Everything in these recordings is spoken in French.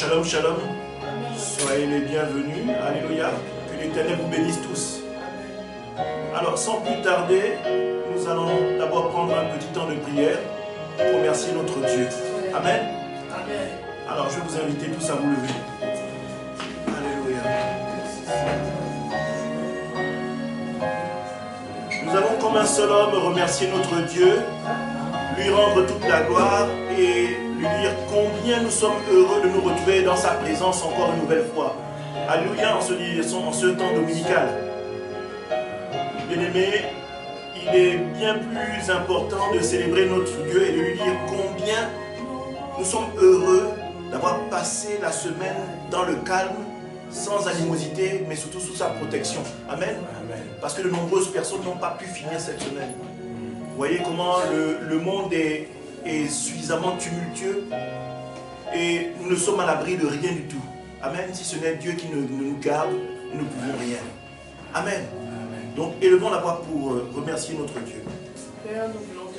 shalom, shalom. Soyez les bienvenus. Alléluia. Que l'Éternel vous bénisse tous. Alors, sans plus tarder, nous allons d'abord prendre un petit temps de prière pour remercier notre Dieu. Amen. Alors, je vais vous inviter tous à vous lever. Alléluia. Nous allons comme un seul homme remercier notre Dieu, lui rendre toute la gloire et lui dire combien nous sommes heureux de nous retrouver dans sa présence encore une nouvelle fois. Alléluia, en ce temps dominical. Bien-aimé, il est bien plus important de célébrer notre Dieu et de lui dire combien nous sommes heureux d'avoir passé la semaine dans le calme, sans animosité, mais surtout sous sa protection. Amen. Amen. Parce que de nombreuses personnes n'ont pas pu finir cette semaine. Vous voyez comment le monde est suffisamment tumultueux et nous ne sommes à l'abri de rien du tout. Amen. Si ce n'est Dieu qui nous garde, nous ne pouvons rien. Amen. Donc élevons la voix pour remercier notre Dieu.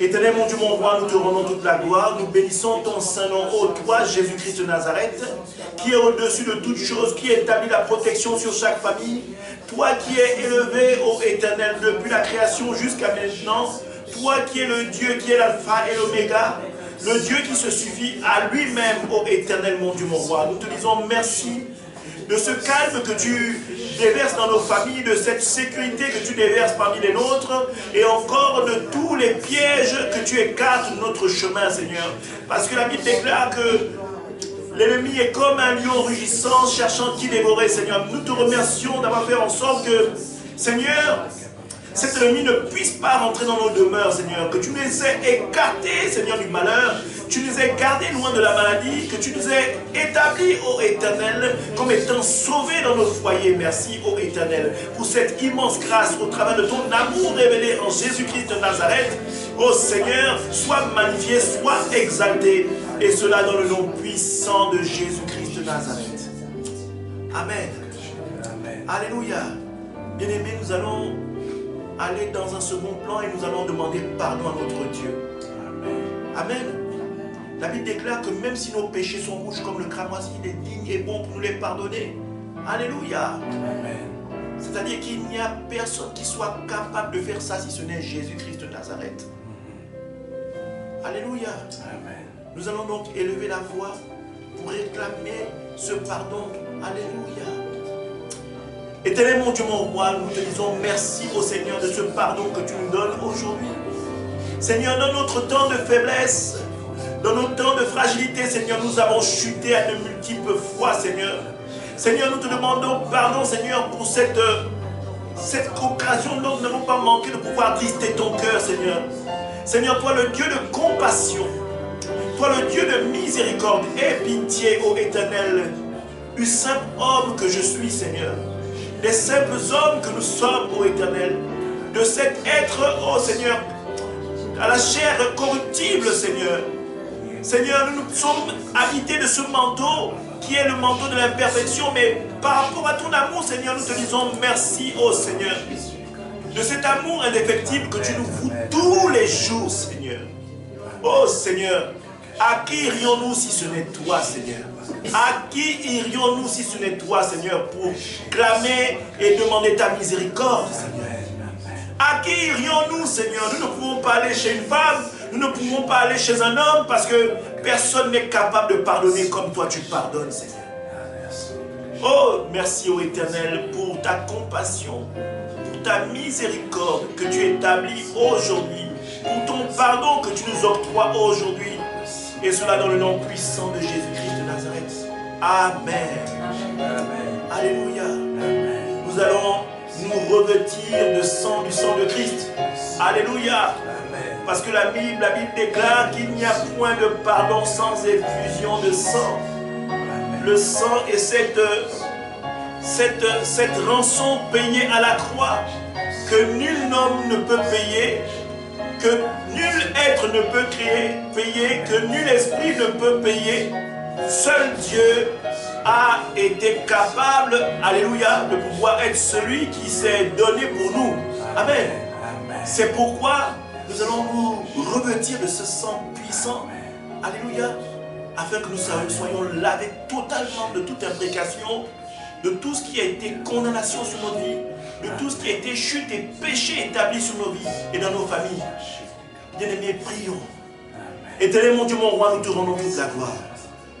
Éternel mon Dieu, mon roi, nous te rendons toute la gloire. Nous bénissons ton Saint-Nom, ô toi, Jésus-Christ de Nazareth, qui est au-dessus de toutes choses, qui établit la protection sur chaque famille. Toi qui es élevé, ô Éternel, depuis la création jusqu'à maintenant. Toi qui es le Dieu, qui est l'alpha et l'oméga. Le Dieu qui se suffit à lui-même, ô Éternel, mon Dieu, mon roi. Nous te disons merci de ce calme que tu déverses dans nos familles, de cette sécurité que tu déverses parmi les nôtres, et encore de tous les pièges que tu écartes de notre chemin, Seigneur. Parce que la Bible déclare que l'ennemi est comme un lion rugissant, cherchant qui dévorer, Seigneur. Nous te remercions d'avoir fait en sorte que, Seigneur, cet ennemi ne puisse pas rentrer dans nos demeures, Seigneur. Que tu nous aies écartés, Seigneur, du malheur. Tu nous aies gardés loin de la maladie. Que tu nous aies établis, ô Éternel, comme étant sauvés dans nos foyers. Merci, ô Éternel, pour cette immense grâce au travers de ton amour révélé en Jésus-Christ de Nazareth. Ô Seigneur, sois magnifié, sois exalté. Et cela dans le nom puissant de Jésus-Christ de Nazareth. Amen. Amen. Alléluia. Bien-aimés, nous allons aller dans un second plan et nous allons demander pardon à notre Dieu. Amen. Amen. La Bible déclare que même si nos péchés sont rouges comme le cramoisi, il est digne et bon pour nous les pardonner. Alléluia. Amen. C'est-à-dire qu'il n'y a personne qui soit capable de faire ça si ce n'est Jésus-Christ de Nazareth. Alléluia. Amen. Nous allons donc élever la voix pour réclamer ce pardon. Alléluia. Éternel mon Dieu, mon roi, nous te disons merci au Seigneur de ce pardon que tu nous donnes aujourd'hui. Seigneur, dans notre temps de faiblesse, dans notre temps de fragilité, Seigneur, nous avons chuté à de multiples fois, Seigneur. Seigneur, nous te demandons pardon, Seigneur, pour cette occasion dont nous n'avons pas manqué de pouvoir trister ton cœur, Seigneur. Seigneur, toi le Dieu de compassion, toi le Dieu de miséricorde, aie pitié, ô Éternel, du simple homme que je suis, Seigneur. Des simples hommes que nous sommes, ô Éternel, de cet être, ô Seigneur, à la chair corruptible, Seigneur. Seigneur, nous sommes habités de ce manteau qui est le manteau de l'imperfection, mais par rapport à ton amour, Seigneur, nous te disons merci, ô Seigneur, de cet amour indéfectible que tu nous voues tous les jours, Seigneur. Ô Seigneur, à qui irions-nous si ce n'est toi, Seigneur? À qui irions-nous si ce n'est toi, Seigneur, pour clamer et demander ta miséricorde, Seigneur? À qui irions-nous, Seigneur? Nous ne pouvons pas aller chez une femme, nous ne pouvons pas aller chez un homme parce que personne n'est capable de pardonner comme toi tu pardonnes, Seigneur. Oh, merci ô Éternel pour ta compassion, pour ta miséricorde que tu établis aujourd'hui, pour ton pardon que tu nous octroies aujourd'hui. Et cela dans le nom puissant de Jésus-Christ de Nazareth. Amen. Amen. Alléluia. Amen. Nous allons nous revêtir du sang de Christ. Alléluia. Amen. Parce que la Bible déclare qu'il n'y a point de pardon sans effusion de sang. Amen. Le sang est cette rançon payée à la croix que nul homme ne peut payer, que nul être ne peut payer, que nul esprit ne peut payer. Seul Dieu a été capable, alléluia, de pouvoir être celui qui s'est donné pour nous. Amen. C'est pourquoi nous allons nous revêtir de ce sang puissant. Alléluia. afin que nous soyons lavés totalement de toute imprécation, de tout ce qui a été condamnation sur notre vie, de tout ce qui a été chute et péché établi sur nos vies et dans nos familles. Bien-aimés, prions. Éternel mon Dieu, mon roi, nous te rendons toute la gloire.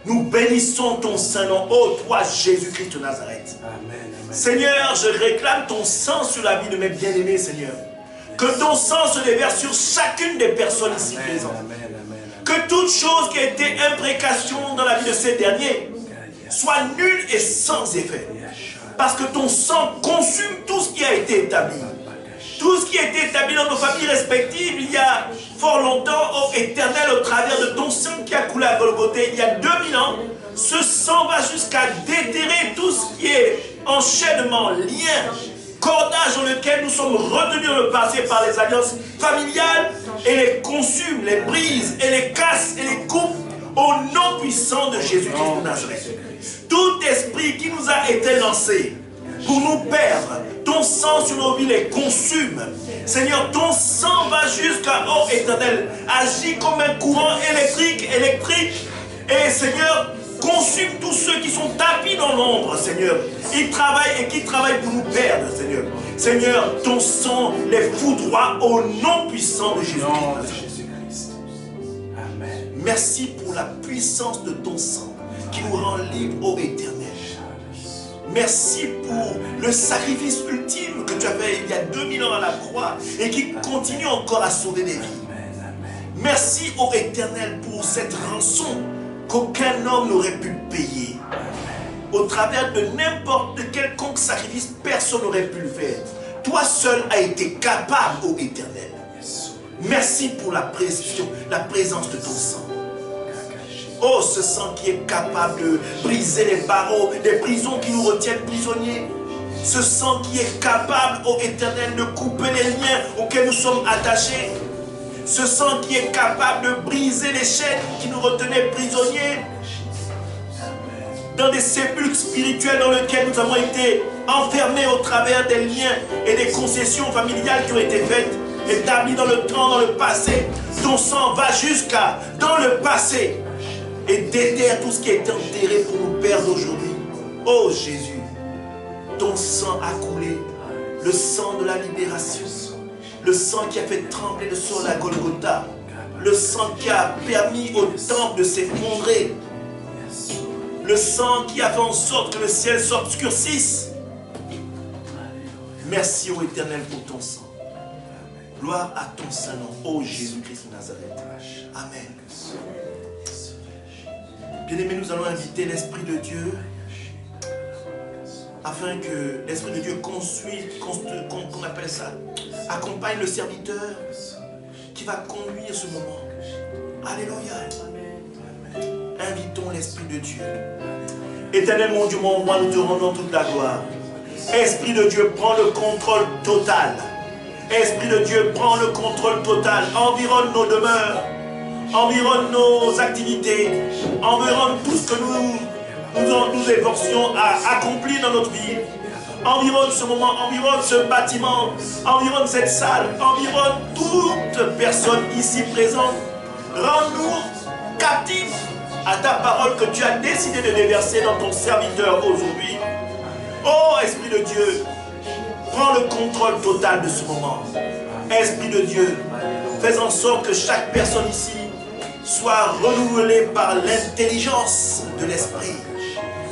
Nous bénissons ton Saint-Nom, ô toi Jésus-Christ de Nazareth. Amen. Seigneur, je réclame ton sang sur la vie de mes bien-aimés, Seigneur. Que ton sang se déverse sur chacune des personnes ici présentes. Que toute chose qui a été imprécation dans la vie de ces derniers soit nulle et sans effet. Parce que ton sang consume tout ce qui a été établi. Tout ce qui a été établi dans nos familles respectives il y a fort longtemps, ô Éternel, au travers de ton sang qui a coulé à Golgotha il y a 2000 ans, ce sang va jusqu'à déterrer tout ce qui est enchaînement, lien, cordage dans lequel nous sommes retenus dans le passé par les alliances familiales et les consume, les brise et les casse et les coupe au nom puissant de Jésus-Christ de Nazareth. Tout esprit qui nous a été lancé pour nous perdre, ton sang sur nos vies les consume. Seigneur, ton sang va jusqu'à, oh Éternel, agit comme un courant électrique. Et Seigneur, consume tous ceux qui sont tapis dans l'ombre, Seigneur. Ils travaillent et qui travaillent pour nous perdre, Seigneur. Seigneur, ton sang les foudroie au nom puissant de Jésus-Christ. Amen. Merci pour la puissance de ton sang qui nous rend libres, ô Éternel. Merci pour le sacrifice ultime que tu as fait il y a 2000 ans à la croix et qui continue encore à sauver des vies. Merci, ô Éternel, pour cette rançon qu'aucun homme n'aurait pu payer. Au travers de n'importe quelconque sacrifice, personne n'aurait pu le faire. Toi seul as été capable, ô Éternel. Merci pour la présence de ton sang. Oh, ce sang qui est capable de briser les barreaux, les prisons qui nous retiennent prisonniers. Ce sang qui est capable, ô Éternel, de couper les liens auxquels nous sommes attachés. Ce sang qui est capable de briser les chaînes qui nous retenaient prisonniers. Dans des sépulcres spirituels dans lesquels nous avons été enfermés au travers des liens et des concessions familiales qui ont été faites, établies dans le temps, dans le passé. Ton sang va jusqu'à dans le passé et déterre tout ce qui est enterré pour nous perdre aujourd'hui. Oh Jésus, ton sang a coulé, le sang de la libération, le sang qui a fait trembler le sol à Golgotha, le sang qui a permis au temple de s'effondrer, le sang qui a fait en sorte que le ciel s'obscurcisse. Merci ô Éternel pour ton sang. Gloire à ton Saint-Nom, ô Jésus-Christ de Nazareth. Amen. Bien-aimés, nous allons inviter l'Esprit de Dieu afin que l'Esprit de Dieu qu'on appelle ça, accompagne le serviteur qui va conduire ce moment. Alléluia. Invitons l'Esprit de Dieu. Éternel mon Dieu, mon roi, nous te rendons toute la gloire. Esprit de Dieu, prends le contrôle total. Esprit de Dieu, prends le contrôle total. Environne nos demeures. Environne nos activités, environne tout ce que nous efforcions à accomplir dans notre vie. Environne ce moment, environne ce bâtiment, environne cette salle, environne toute personne ici présente. Rends-nous captifs à ta parole que tu as décidé de déverser dans ton serviteur aujourd'hui. Oh Esprit de Dieu, prends le contrôle total de ce moment. Esprit de Dieu, fais en sorte que chaque personne ici soit renouvelé par l'intelligence de l'Esprit.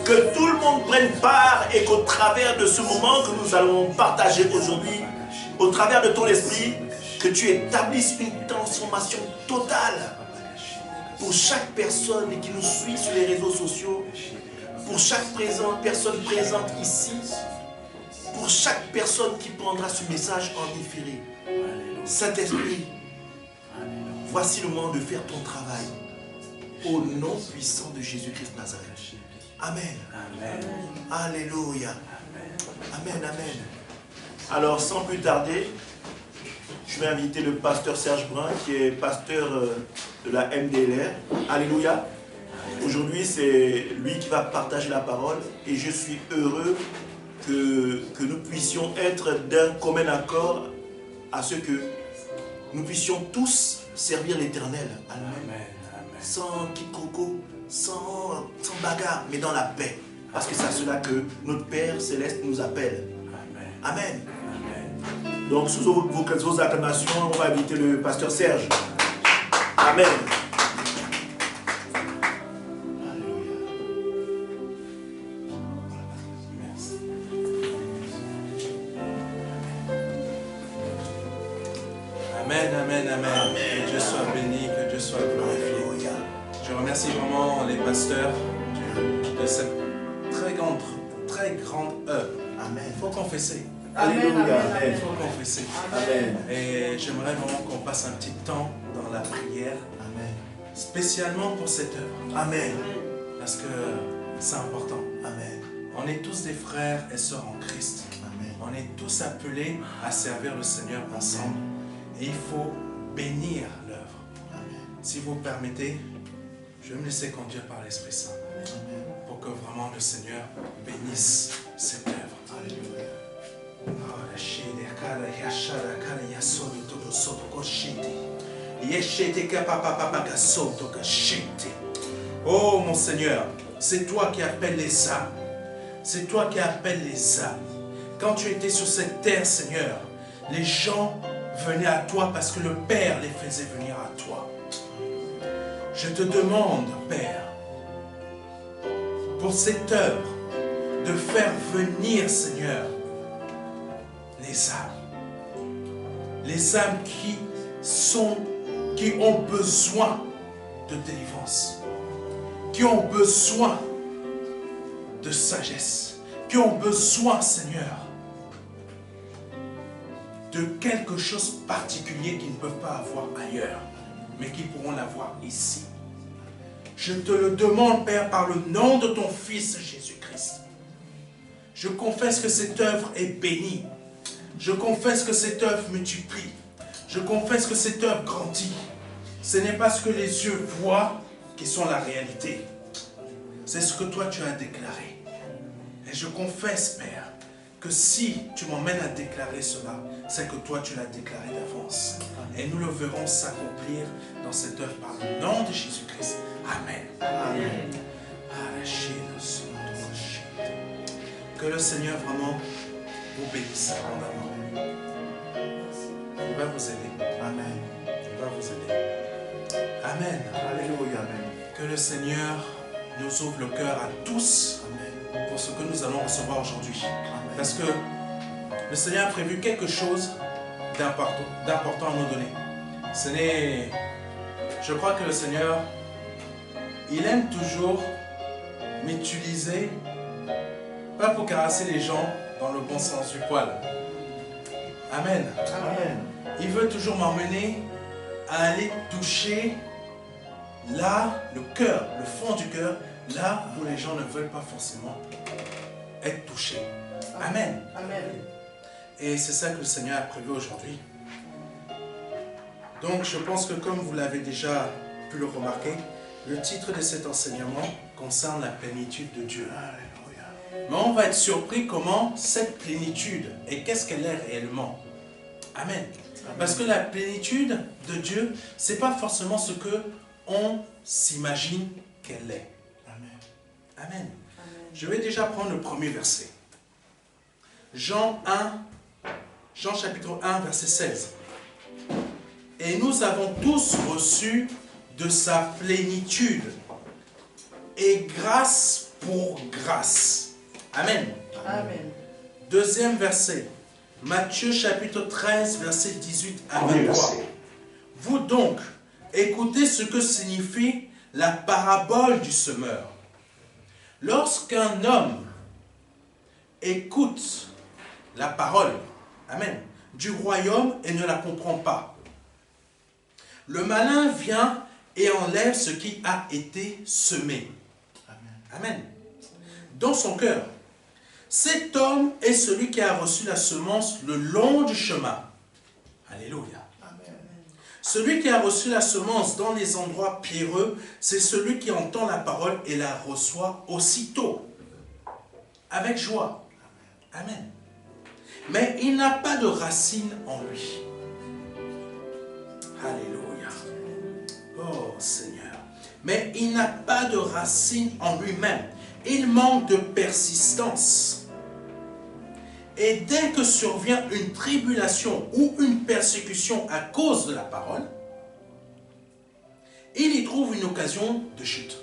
Que tout le monde prenne part et qu'au travers de ce moment que nous allons partager aujourd'hui, au travers de ton Esprit, que tu établisses une transformation totale pour chaque personne qui nous suit sur les réseaux sociaux, pour chaque personne présente ici, pour chaque personne qui prendra ce message en différé. Saint-Esprit, voici le moment de faire ton travail. Au nom puissant de Jésus-Christ Nazareth. Amen. Amen. Alléluia. Amen. Amen. Alors, sans plus tarder, je vais inviter le pasteur Serge Brun, qui est pasteur de la MDLR. Alléluia. Aujourd'hui, c'est lui qui va partager la parole. Et je suis heureux que nous puissions être d'un commun accord à ce que nous puissions tous servir l'Éternel. Amen. Sans quiproquo, sans bagarre, mais dans la paix. Parce que c'est à cela que notre Père Céleste nous appelle. Amen. Amen. Amen. Donc, sous vos acclamations, on va inviter le pasteur Serge. Amen. Amen, amen, amen. Que Dieu soit béni, que Dieu soit glorifié. Je remercie vraiment les pasteurs de cette très grande œuvre. Amen. Il faut confesser. Alléluia. Il faut confesser. Amen. Et j'aimerais vraiment qu'on passe un petit temps dans la prière. Amen. Spécialement pour cette œuvre. Amen. Parce que c'est important. Amen. On est tous des frères et sœurs en Christ. Amen. On est tous appelés à servir le Seigneur ensemble. Et il faut bénir l'œuvre. Si vous permettez, je vais me laisser conduire par l'Esprit Saint. Pour que vraiment le Seigneur bénisse cette œuvre. Alléluia. Oh mon Seigneur, c'est toi qui appelles les âmes. C'est toi qui appelles les âmes. Quand tu étais sur cette terre, Seigneur, les gens venaient à toi parce que le Père les faisait venir à toi. Je te demande, Père, pour cette œuvre, de faire venir, Seigneur, les âmes qui ont besoin de délivrance, qui ont besoin de sagesse, qui ont besoin, Seigneur, de quelque chose de particulier qu'ils ne peuvent pas avoir ailleurs, mais qui pourront l'avoir ici. Je te le demande, Père, par le nom de ton Fils Jésus-Christ. Je confesse que cette œuvre est bénie. Je confesse que cette œuvre multiplie. Je confesse que cette œuvre grandit. Ce n'est pas ce que les yeux voient qui sont la réalité. C'est ce que toi tu as déclaré. Et je confesse, Père, que si tu m'emmènes à déclarer cela, c'est que toi tu l'as déclaré d'avance. Et nous le verrons s'accomplir dans cette œuvre par le nom de Jésus-Christ. Amen. Amen. Que le Seigneur vraiment vous bénisse abondamment. Il va vous aider. Amen. Il va vous aider. Amen. Alléluia. Amen. Que le Seigneur nous ouvre le cœur à tous. Amen. Pour ce que nous allons recevoir aujourd'hui. Parce que le Seigneur a prévu quelque chose d'important à nous donner. Je crois que le Seigneur, il aime toujours m'utiliser, pas pour caresser les gens dans le bon sens du poil. Amen. Amen. Il veut toujours m'emmener à aller toucher là, le cœur, le fond du cœur, là où les gens ne veulent pas forcément être touchés. Amen. Amen. Et c'est ça que le Seigneur a prévu aujourd'hui. Donc je pense que comme vous l'avez déjà pu le remarquer, le titre de cet enseignement concerne la plénitude de Dieu. Alléluia. Mais on va être surpris comment cette plénitude et qu'est-ce qu'elle est réellement. Amen. Parce que la plénitude de Dieu, ce n'est pas forcément ce qu'on s'imagine qu'elle est. Amen. Amen. Je vais déjà prendre le premier verset. Jean chapitre 1, verset 16. Et nous avons tous reçu de sa plénitude et grâce pour grâce. Amen. Amen. Deuxième verset. Matthieu chapitre 13, verset 18 à 23. Vous donc, écoutez ce que signifie la parabole du semeur. Lorsqu'un homme écoute la parole, amen, du royaume et ne la comprend pas, le malin vient et enlève ce qui a été semé. Amen. Dans son cœur. Cet homme est celui qui a reçu la semence le long du chemin. Alléluia. Amen. Celui qui a reçu la semence dans les endroits pierreux, c'est celui qui entend la parole et la reçoit aussitôt. Avec joie. Amen. Mais il n'a pas de racine en lui. Alléluia. Oh Seigneur. mais il n'a pas de racine en lui-même. Il manque de persistance. Et dès que survient une tribulation ou une persécution à cause de la parole, il y trouve une occasion de chute.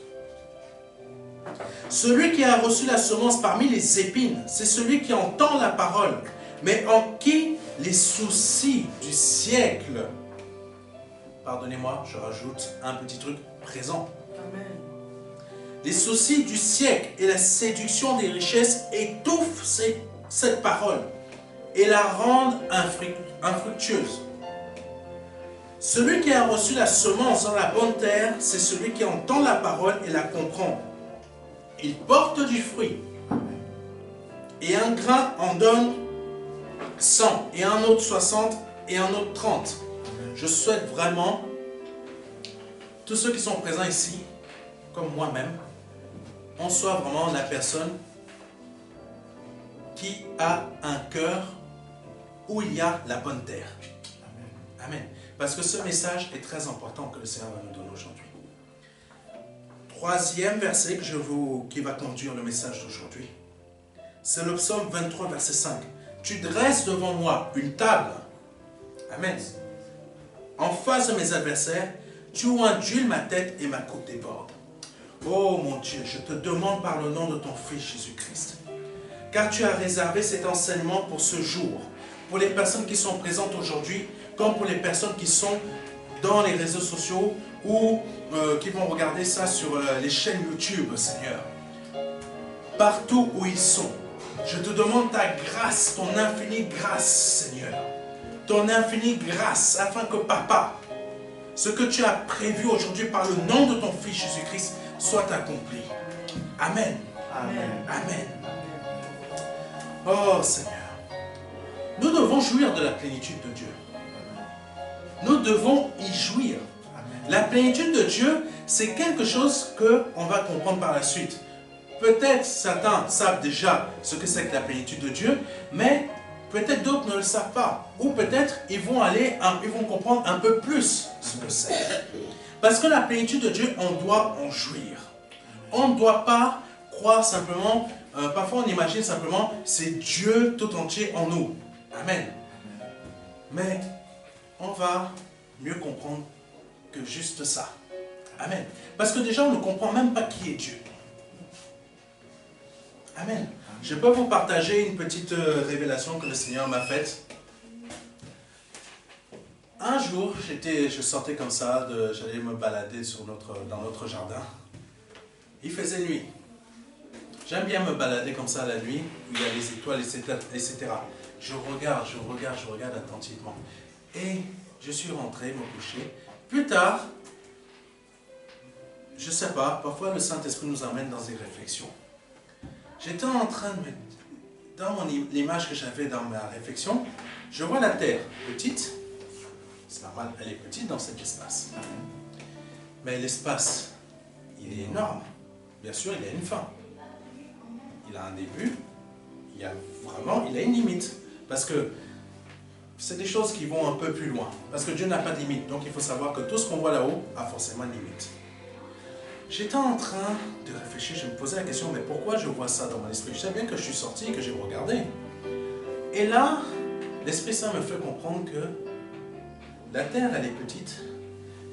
Celui qui a reçu la semence parmi les épines, c'est celui qui entend la parole, mais en qui les soucis du siècle, pardonnez-moi, je rajoute un petit truc, présent. Amen. Les soucis du siècle et la séduction des richesses étouffent cette parole et la rendent infructueuse. Celui qui a reçu la semence dans la bonne terre, c'est celui qui entend la parole et la comprend. Il porte du fruit. Et un grain en donne 100, et un autre 60, et un autre 30. Je souhaite vraiment, tous ceux qui sont présents ici, comme moi-même, on soit vraiment la personne qui a un cœur où il y a la bonne terre. Amen. Parce que ce message est très important que le Seigneur va nous donner aujourd'hui. Troisième verset qui va conduire le message d'aujourd'hui, c'est le psaume 23, verset 5. Tu dresses devant moi une table. Amen. En face de mes adversaires, tu induis ma tête et ma coupe déborde. Oh mon Dieu, je te demande par le nom de ton Fils Jésus-Christ, car tu as réservé cet enseignement pour ce jour, pour les personnes qui sont présentes aujourd'hui, comme pour les personnes qui sont dans les réseaux sociaux ou qui vont regarder ça sur les chaînes YouTube, Seigneur. Partout où ils sont, je te demande ta grâce, ton infinie grâce, Seigneur. Ton infinie grâce, afin que Papa, ce que tu as prévu aujourd'hui par le nom de ton Fils Jésus-Christ, soit accompli. Amen. Amen. Amen. Oh Seigneur, nous devons jouir de la plénitude de Dieu. Nous devons y jouir. La plénitude de Dieu, c'est quelque chose qu'on va comprendre par la suite. Peut-être certains savent déjà ce que c'est que la plénitude de Dieu, mais peut-être d'autres ne le savent pas. Ou peut-être ils vont comprendre un peu plus ce que c'est. Parce que la plénitude de Dieu, on doit en jouir. On ne doit pas croire simplement, parfois on imagine simplement, c'est Dieu tout entier en nous. Amen. Mais on va mieux comprendre que juste ça. Amen. Parce que déjà, on ne comprend même pas qui est Dieu. Amen. Je peux vous partager une petite révélation que le Seigneur m'a faite. Un jour, je sortais comme ça, j'allais me balader dans notre jardin. Il faisait nuit. J'aime bien me balader comme ça la nuit, où il y a les étoiles, etc. Je regarde attentivement. Et je suis rentré me coucher. Plus tard, je ne sais pas, parfois le Saint-Esprit nous amène dans des réflexions. J'étais en train de dans l'image que j'avais dans ma réflexion, je vois la Terre petite. C'est normal, elle est petite dans cet espace. Mais l'espace, il est énorme. Bien sûr, il a une fin. Il a un début, il a une limite. Parce que c'est des choses qui vont un peu plus loin. Parce que Dieu n'a pas de limite. Donc il faut savoir que tout ce qu'on voit là-haut a forcément une limite. J'étais en train de réfléchir, je me posais la question, mais pourquoi je vois ça dans mon esprit? Je sais bien que je suis sorti, que j'ai regardé. Et là, l'Esprit Saint me fait comprendre que la Terre, elle est petite,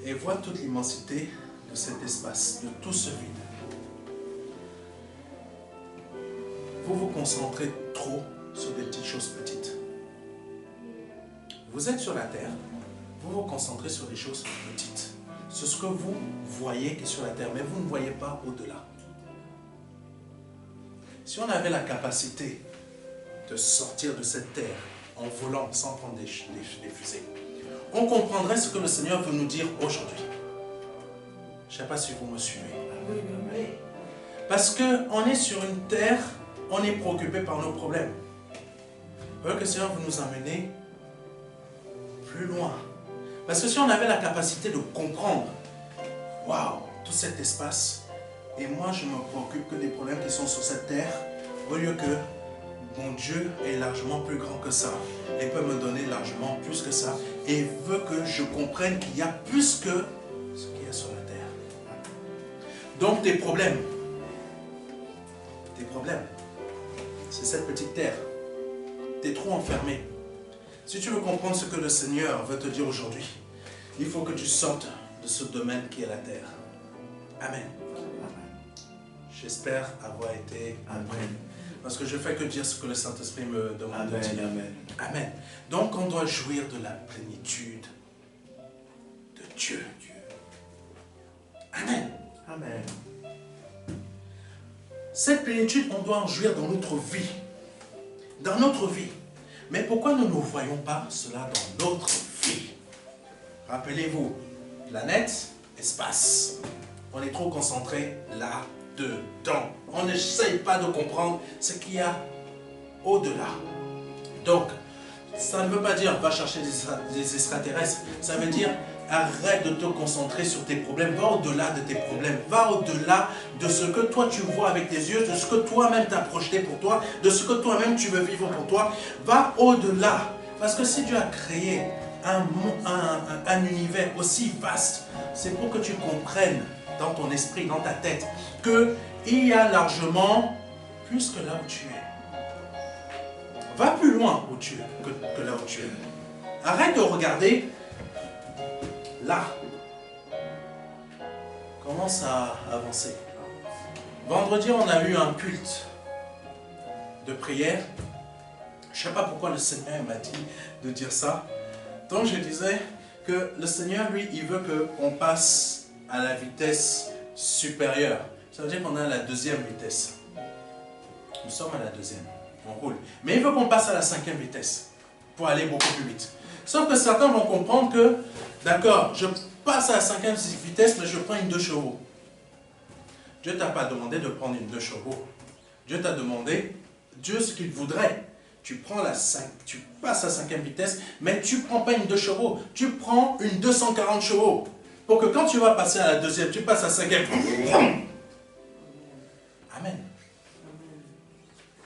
et voit toute l'immensité de cet espace, de tout ce vide. Vous vous concentrez trop sur des petites choses petites. Vous êtes sur la Terre, vous vous concentrez sur des choses petites. C'est ce que vous voyez qui est sur la terre, mais vous ne voyez pas au-delà. Si on avait la capacité de sortir de cette terre en volant sans prendre des fusées, on comprendrait ce que le Seigneur veut nous dire aujourd'hui. Je ne sais pas si vous me suivez. Parce qu'on est sur une terre, on est préoccupé par nos problèmes. Vous voyez que le Seigneur veut nous amener plus loin. Parce que si on avait la capacité de comprendre, waouh, tout cet espace, et moi je me préoccupe que des problèmes qui sont sur cette terre, au lieu que mon Dieu est largement plus grand que ça, et peut me donner largement plus que ça, et veut que je comprenne qu'il y a plus que ce qu'il y a sur la terre. Donc tes problèmes, c'est cette petite terre. Tu es trop enfermé. Si tu veux comprendre ce que le Seigneur veut te dire aujourd'hui, il faut que tu sortes de ce domaine qui est la terre. Amen. J'espère avoir été appris. Parce que je ne fais que dire ce que le Saint-Esprit me demande de dire. Amen. Donc on doit jouir de la plénitude de Dieu. Amen. Amen. Cette plénitude, on doit en jouir dans notre vie. Dans notre vie. Mais pourquoi nous ne voyons pas cela dans notre vie? Rappelez-vous, planète, espace. On est trop concentré là-dedans. On n'essaye pas de comprendre ce qu'il y a au-delà. Donc, ça ne veut pas dire va chercher des extraterrestres. Ça veut dire arrête de te concentrer sur tes problèmes. Va au-delà de tes problèmes. Va au-delà de ce que toi tu vois avec tes yeux, de ce que toi-même tu as projeté pour toi, de ce que toi-même tu veux vivre pour toi. Va au-delà. Parce que si Dieu a créé un univers aussi vaste, c'est pour que tu comprennes dans ton esprit, dans ta tête, qu'il y a largement plus que là où tu es. Va plus loin où tu es, que là où tu es. Arrête de regarder là. Commence à avancer. Vendredi, on a eu un culte de prière. Je ne sais pas pourquoi le Seigneur m'a dit de dire ça. Donc je disais que le Seigneur, lui, il veut qu'on passe à la vitesse supérieure. Ça veut dire qu'on est à la deuxième vitesse. Nous sommes à la deuxième. On roule. Mais il veut qu'on passe à la cinquième vitesse pour aller beaucoup plus vite. Sauf que certains vont comprendre que, d'accord, je passe à la cinquième vitesse, mais je prends une 2 chevaux. Dieu ne t'a pas demandé de prendre une 2 chevaux. Dieu t'a demandé, Dieu ce qu'il voudrait. Tu passes à la cinquième vitesse, mais tu ne prends pas une 2 chevaux. Tu prends une 240 chevaux. Pour que quand tu vas passer à la deuxième, tu passes à la cinquième. Amen.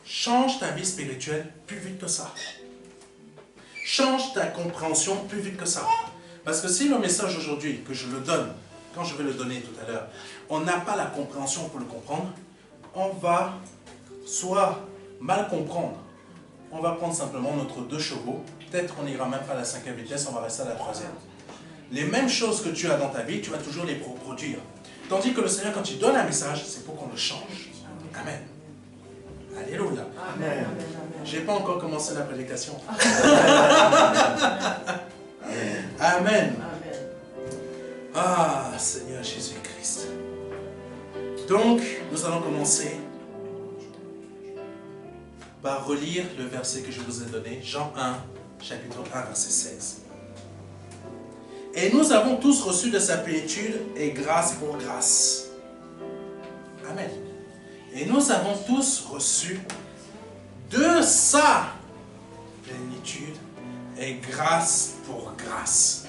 Change ta vie spirituelle plus vite que ça. Change ta compréhension plus vite que ça. Parce que si le message aujourd'hui, que je le donne, quand je vais le donner tout à l'heure, on n'a pas la compréhension pour le comprendre, on va soit mal comprendre. On va prendre simplement notre 2 chevaux. Peut-être qu'on n'ira même pas à la cinquième vitesse, on va rester à la troisième. Les mêmes choses que tu as dans ta vie, tu vas toujours les reproduire. Tandis que le Seigneur, quand il donne un message, c'est pour qu'on le change. Amen. Alléluia. Amen. Je n'ai pas encore commencé la prédication. Amen. Ah, Seigneur Jésus-Christ. Donc, nous allons commencer par relire le verset que je vous ai donné, Jean 1, chapitre 1, verset 16. Et nous avons tous reçu de sa plénitude et grâce pour grâce. Amen. Et nous avons tous reçu de sa plénitude et grâce pour grâce.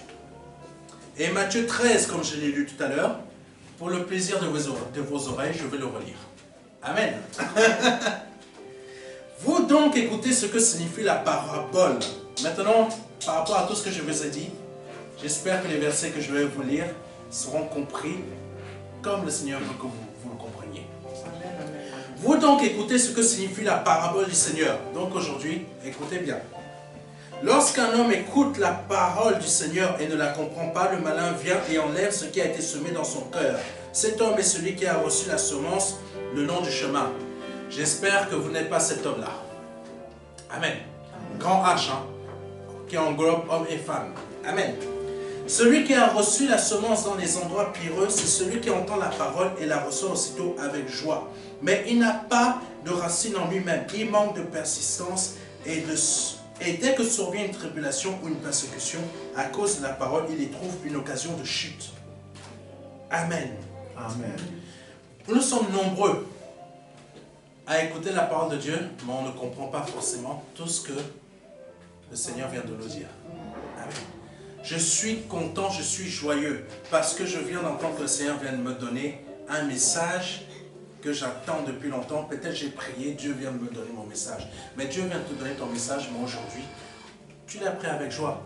Et Matthieu 13, comme je l'ai lu tout à l'heure, pour le plaisir de vos oreilles, je vais le relire. Amen. Vous donc écoutez ce que signifie la parabole. Maintenant, par rapport à tout ce que je vous ai dit, j'espère que les versets que je vais vous lire seront compris comme le Seigneur veut que vous le compreniez. Vous donc écoutez ce que signifie la parabole du Seigneur. Donc aujourd'hui, écoutez bien. Lorsqu'un homme écoute la parole du Seigneur et ne la comprend pas, le malin vient et enlève ce qui a été semé dans son cœur. Cet homme est celui qui a reçu la semence le long du chemin. J'espère que vous n'êtes pas cet homme-là. Amen. Grand H, hein, qui englobe hommes et femmes. Amen. Celui qui a reçu la semence dans les endroits pierreux, c'est celui qui entend la parole et la reçoit aussitôt avec joie. Mais il n'a pas de racine en lui-même. Il manque de persistance et dès que survient une tribulation ou une persécution, à cause de la parole, il y trouve une occasion de chute. Amen. Amen. Nous sommes nombreux à écouter la parole de Dieu, mais on ne comprend pas forcément tout ce que le Seigneur vient de nous dire. Amen. Je suis content, je suis joyeux, parce que je viens d'entendre que le Seigneur vient de me donner un message que j'attends depuis longtemps. Peut-être j'ai prié, Dieu vient de me donner mon message. Mais Dieu vient de te donner ton message, mais aujourd'hui, tu l'as pris avec joie.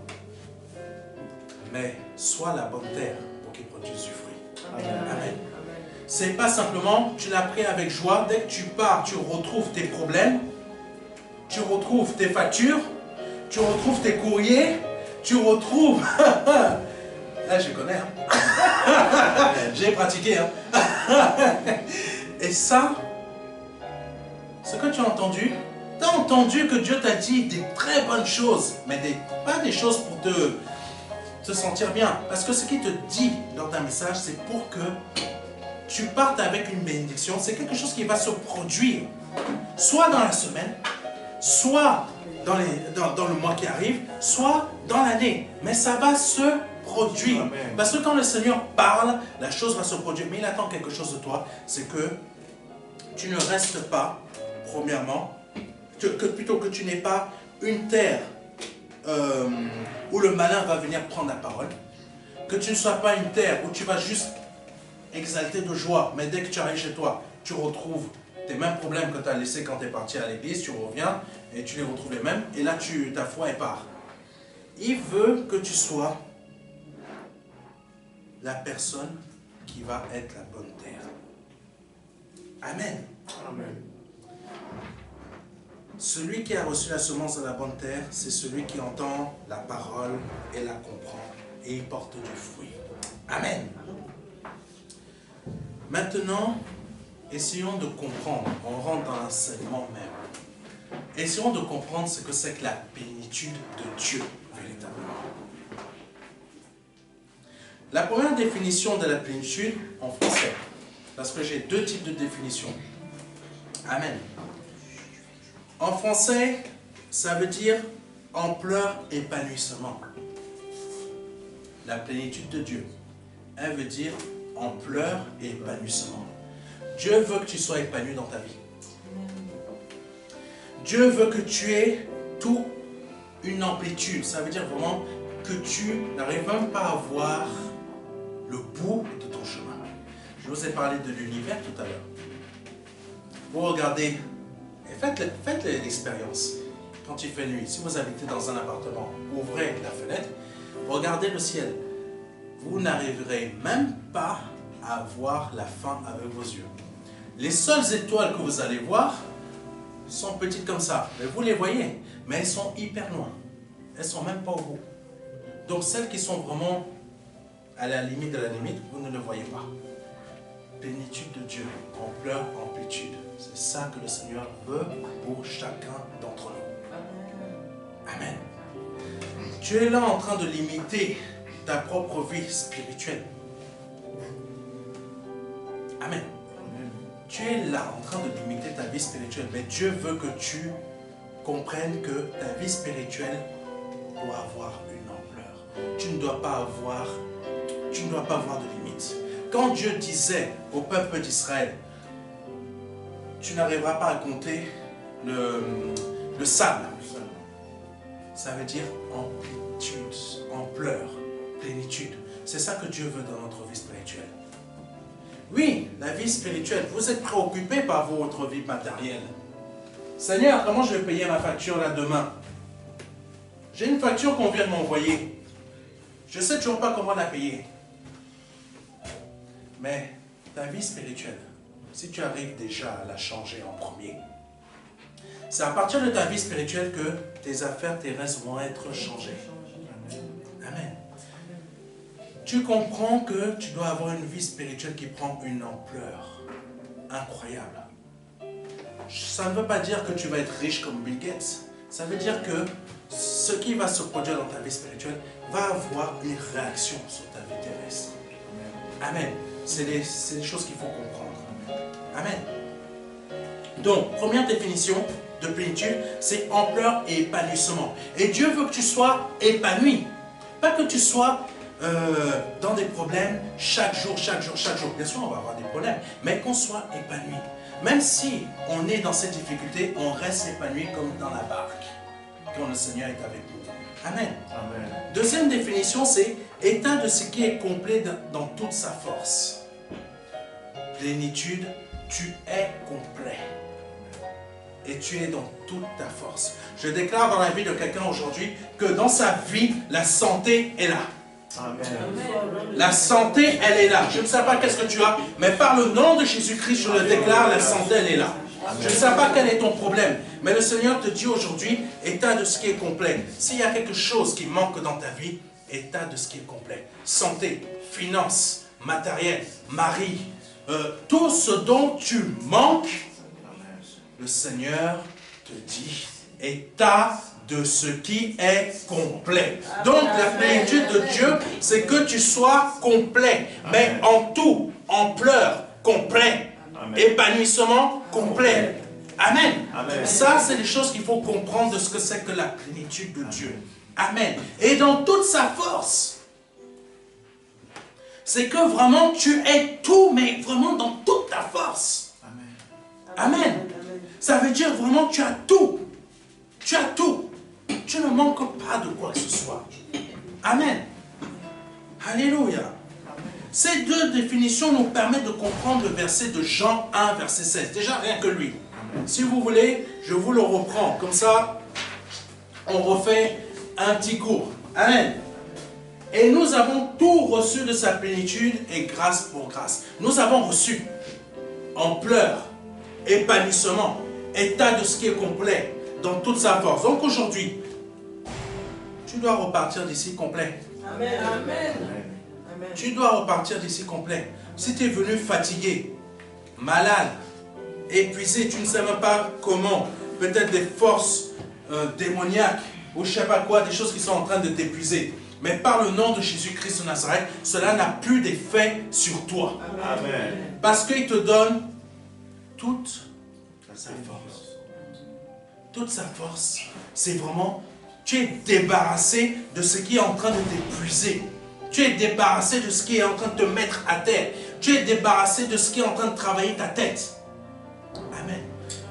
Mais sois la bonne terre pour qu'il produise du fruit. Amen. Amen. c'est pas simplement, tu l'as pris avec joie, dès que tu pars, tu retrouves tes problèmes, tu retrouves tes factures, tu retrouves tes courriers, tu retrouves... Là, je connais, hein. J'ai pratiqué, hein. Et ça, ce que tu as entendu que Dieu t'a dit des très bonnes choses, mais pas des choses pour te sentir bien. Parce que ce qu'il te dit dans ta message, c'est pour que tu partes avec une bénédiction. C'est quelque chose qui va se produire, soit dans la semaine, soit dans le mois qui arrive, soit dans l'année. Mais ça va se produire. Amen. Parce que quand le Seigneur parle, la chose va se produire. Mais il attend quelque chose de toi, c'est que tu ne restes pas, premièrement, plutôt que tu n'aies pas une terre où le malin va venir prendre la parole, que tu ne sois pas une terre où tu vas juste exalter de joie, mais dès que tu arrives chez toi, tu retrouves tes mêmes problèmes que tu as laissés quand tu es parti à l'église, tu reviens et tu les retrouves les mêmes, et là ta foi est part. Il veut que tu sois la personne qui va être la bonne terre. Amen. Amen. Celui qui a reçu la semence de la bonne terre, c'est celui qui entend la parole et la comprend, et il porte du fruit. Amen. Maintenant, essayons de comprendre, on rentre dans l'enseignement même. Essayons de comprendre ce que c'est que la plénitude de Dieu, véritablement. La première définition de la plénitude en français, parce que j'ai deux types de définitions. Amen. En français, ça veut dire ampleur, épanouissement. La plénitude de Dieu, elle veut dire ampleur et épanouissement. Dieu veut que tu sois épanoui dans ta vie. Dieu veut que tu aies toute une amplitude. Ça veut dire vraiment que tu n'arrives même pas à voir le bout de ton chemin. Je vous ai parlé de l'univers tout à l'heure. Vous regardez, et faites l'expérience. Quand il fait nuit, si vous habitez dans un appartement, ouvrez la fenêtre, regardez le ciel. Vous n'arriverez même pas à voir la fin avec vos yeux. Les seules étoiles que vous allez voir sont petites comme ça. Mais vous les voyez, mais elles sont hyper loin. Elles ne sont même pas au bout. Donc celles qui sont vraiment à la limite de la limite, vous ne le voyez pas. Plénitude de Dieu, ampleur, amplitude. C'est ça que le Seigneur veut pour chacun d'entre nous. Amen. Tu es là en train de limiter ta propre vie spirituelle. Amen. Tu es là en train de limiter ta vie spirituelle, mais Dieu veut que tu comprennes que ta vie spirituelle doit avoir une ampleur. Tu ne dois pas avoir de limites. Quand Dieu disait au peuple d'Israël, tu n'arriveras pas à compter le sable, ça veut dire amplitude, ampleur, plénitude. C'est ça que Dieu veut dans notre vie spirituelle. Oui, la vie spirituelle, vous êtes préoccupé par votre vie matérielle. Seigneur, comment je vais payer ma facture là demain? J'ai une facture qu'on vient de m'envoyer. Je ne sais toujours pas comment la payer. Mais ta vie spirituelle, si tu arrives déjà à la changer en premier, c'est à partir de ta vie spirituelle que tes affaires terrestres vont être changées. Amen. Tu comprends que tu dois avoir une vie spirituelle qui prend une ampleur incroyable. Ça ne veut pas dire que tu vas être riche comme Bill Gates. Ça veut dire que ce qui va se produire dans ta vie spirituelle va avoir une réaction sur ta vie terrestre. Amen. C'est les choses qu'il faut comprendre. Amen. Donc, première définition de plénitude, c'est ampleur et épanouissement. Et Dieu veut que tu sois épanoui. Pas que tu sois dans des problèmes chaque jour. Bien sûr, on va avoir des problèmes, mais qu'on soit épanoui. Même si on est dans ces difficultés, on reste épanoui comme dans la barque, quand le Seigneur est avec nous. Amen. Amen. Deuxième définition, c'est état de ce qui est complet dans toute sa force. Plénitude, tu es complet. Et tu es dans toute ta force. Je déclare dans la vie de quelqu'un aujourd'hui que dans sa vie, la santé est là. La santé, elle est là. Je ne sais pas qu'est-ce que tu as, mais par le nom de Jésus-Christ, je le déclare, la santé, elle est là. Je ne sais pas quel est ton problème, mais le Seigneur te dit aujourd'hui, état de ce qui est complet. S'il y a quelque chose qui manque dans ta vie, état de ce qui est complet. Santé, finances, matériel, mari, tout ce dont tu manques, le Seigneur te dit, état de ce qui est complet. Donc la plénitude de Dieu, c'est que tu sois complet, mais en tout, en pleurs, complet. Épanouissement complet. Amen. Ça, c'est les choses qu'il faut comprendre de ce que c'est que la plénitude de Dieu. Amen. Et dans toute sa force, c'est que vraiment tu es tout, mais vraiment dans toute ta force. Amen. Ça veut dire vraiment tu as tout. Tu as tout. Tu ne manques pas de quoi que ce soit. Amen. Alléluia. Ces deux définitions nous permettent de comprendre le verset de Jean 1, verset 16. Déjà, rien que lui. Si vous voulez, je vous le reprends. Comme ça, on refait un petit cours. Amen. Et nous avons tout reçu de sa plénitude et grâce pour grâce. Nous avons reçu en pleurs, épanouissement, état de ce qui est complet, dans toute sa force. Donc aujourd'hui, tu dois repartir d'ici complet. Amen. Amen. Tu dois repartir d'ici complet. Si tu es venu fatigué, malade, épuisé, tu ne sais même pas comment, peut-être des forces démoniaques, ou je ne sais pas quoi, des choses qui sont en train de t'épuiser. Mais par le nom de Jésus-Christ de Nazareth, cela n'a plus d'effet sur toi. Amen. Parce qu'il te donne toute sa force. Toute sa force, c'est vraiment, tu es débarrassé de ce qui est en train de t'épuiser. Tu es débarrassé de ce qui est en train de te mettre à terre. Tu es débarrassé de ce qui est en train de travailler ta tête. Amen.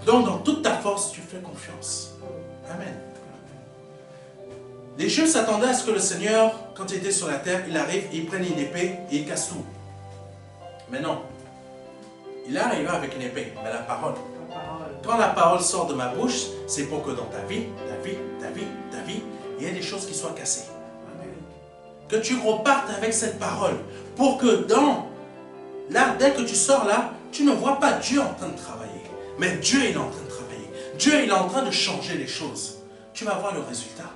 Donc, dans toute ta force, tu fais confiance. Amen. Les Juifs s'attendaient à ce que le Seigneur, quand il était sur la terre, il arrive, il prenne une épée et il casse tout. Mais non. Il est arrivé avec une épée, mais la parole. Quand la parole sort de ma bouche, c'est pour que dans ta vie, il y ait des choses qui soient cassées. Que tu repartes avec cette parole. Pour que là, dès que tu sors là, tu ne vois pas Dieu en train de travailler. Mais Dieu, il est en train de travailler. Dieu, il est en train de changer les choses. Tu vas voir le résultat.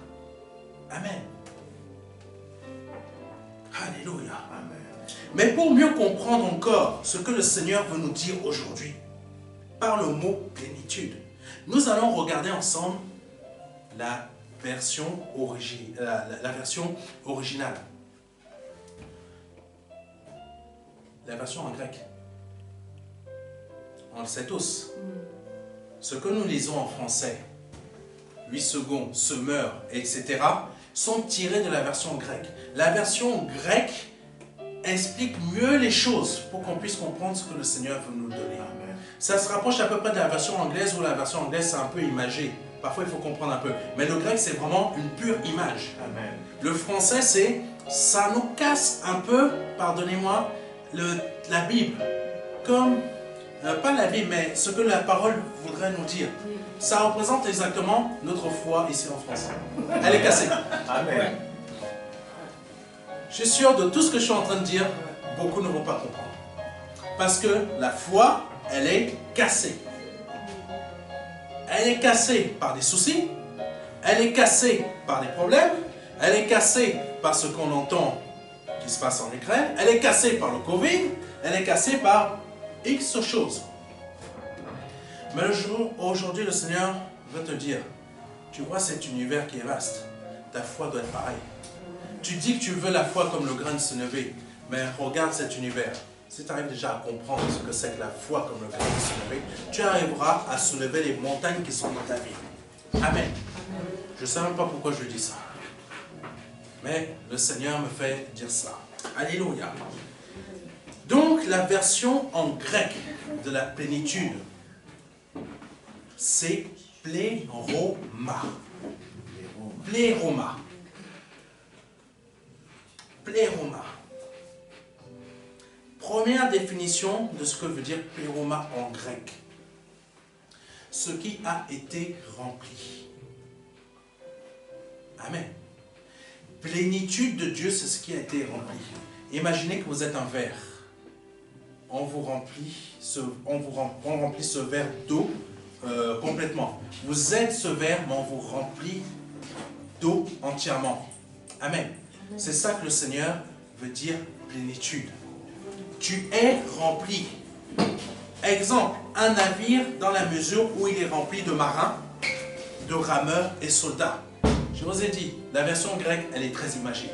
Amen. Alléluia. Amen. Mais pour mieux comprendre encore ce que le Seigneur veut nous dire aujourd'hui, par le mot plénitude, nous allons regarder ensemble la version originale. La version en grec. On le sait tous. Ce que nous lisons en français, 8 secondes, se meurt, etc., sont tirés de la version grecque. La version grecque explique mieux les choses pour qu'on puisse comprendre ce que le Seigneur veut nous donner. Amen. Ça se rapproche à peu près de la version anglaise, où la version anglaise c'est un peu imagé. Parfois il faut comprendre un peu. Mais le grec c'est vraiment une pure image. Amen. Le français c'est, ça nous casse un peu, pardonnez-moi, la Bible. Comme, pas la Bible, mais ce que la parole voudrait nous dire. Ça représente exactement notre foi ici en France. Elle est cassée. Amen. Je suis sûr de tout ce que je suis en train de dire, beaucoup ne vont pas comprendre. Parce que la foi, elle est cassée. Elle est cassée par des soucis, elle est cassée par des problèmes, elle est cassée par ce qu'on entend qui se passe en Ukraine, elle est cassée par le Covid, elle est cassée par X choses. Mais aujourd'hui, le Seigneur veut te dire, tu vois cet univers qui est vaste, ta foi doit être pareille. Tu dis que tu veux la foi comme le grain de sénévé, mais regarde cet univers. Si tu arrives déjà à comprendre ce que c'est que la foi comme le grain de sénévé, tu arriveras à soulever les montagnes qui sont dans ta vie. Amen. Je ne sais même pas pourquoi je dis ça. Mais le Seigneur me fait dire ça. Alléluia. Donc, la version en grec de la plénitude, c'est pléroma. Pléroma. Pléroma. Première définition de ce que veut dire pléroma en grec. Ce qui a été rempli. Amen. plénitude de Dieu, c'est ce qui a été rempli. Imaginez que vous êtes un verre. On remplit ce verre d'eau complètement. Vous êtes ce verre, mais on vous remplit d'eau entièrement. Amen. C'est ça que le Seigneur veut dire plénitude. Tu es rempli. Exemple, un navire dans la mesure où il est rempli de marins, de rameurs et soldats. Je vous ai dit, la version grecque, elle est très imagée.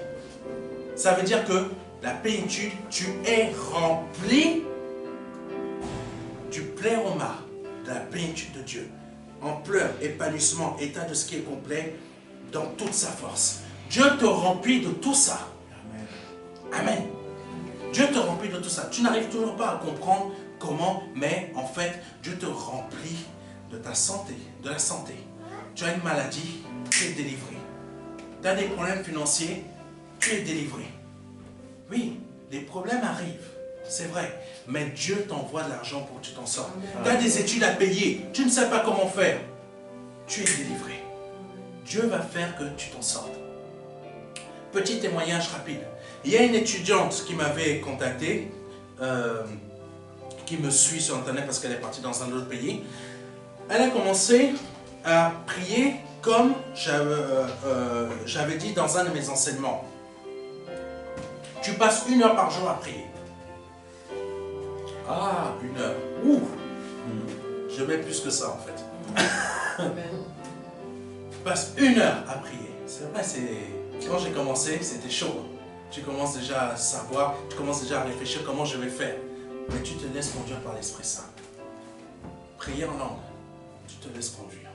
Ça veut dire que la plénitude, tu es rempli du pleroma, de la plénitude de Dieu. Ampleur, épanouissement, état de ce qui est complet dans toute sa force. Dieu te remplit de tout ça. Amen. Amen. Dieu te remplit de tout ça. Tu n'arrives toujours pas à comprendre comment, mais en fait, Dieu te remplit de ta santé, de la santé. Tu as une maladie, tu es délivré. Tu as des problèmes financiers, tu es délivré. Oui, les problèmes arrivent, c'est vrai. Mais Dieu t'envoie de l'argent pour que tu t'en sortes. Tu as des études à payer, tu ne sais pas comment faire. Tu es délivré. Dieu va faire que tu t'en sortes. Petit témoignage rapide. Il y a une étudiante qui m'avait contacté, qui me suit sur Internet parce qu'elle est partie dans un autre pays. Elle a commencé à prier comme j'avais dit dans un de mes enseignements. Tu passes 1 heure par jour à prier. Ah, 1 heure. Ouh. Je mets plus que ça en fait. Tu passes 1 heure à prier. C'est vrai, quand j'ai commencé, c'était chaud. Tu commences déjà à savoir, tu commences déjà à réfléchir comment je vais faire. Mais tu te laisses conduire par l'Esprit Saint. Prier en langue, tu te laisses conduire.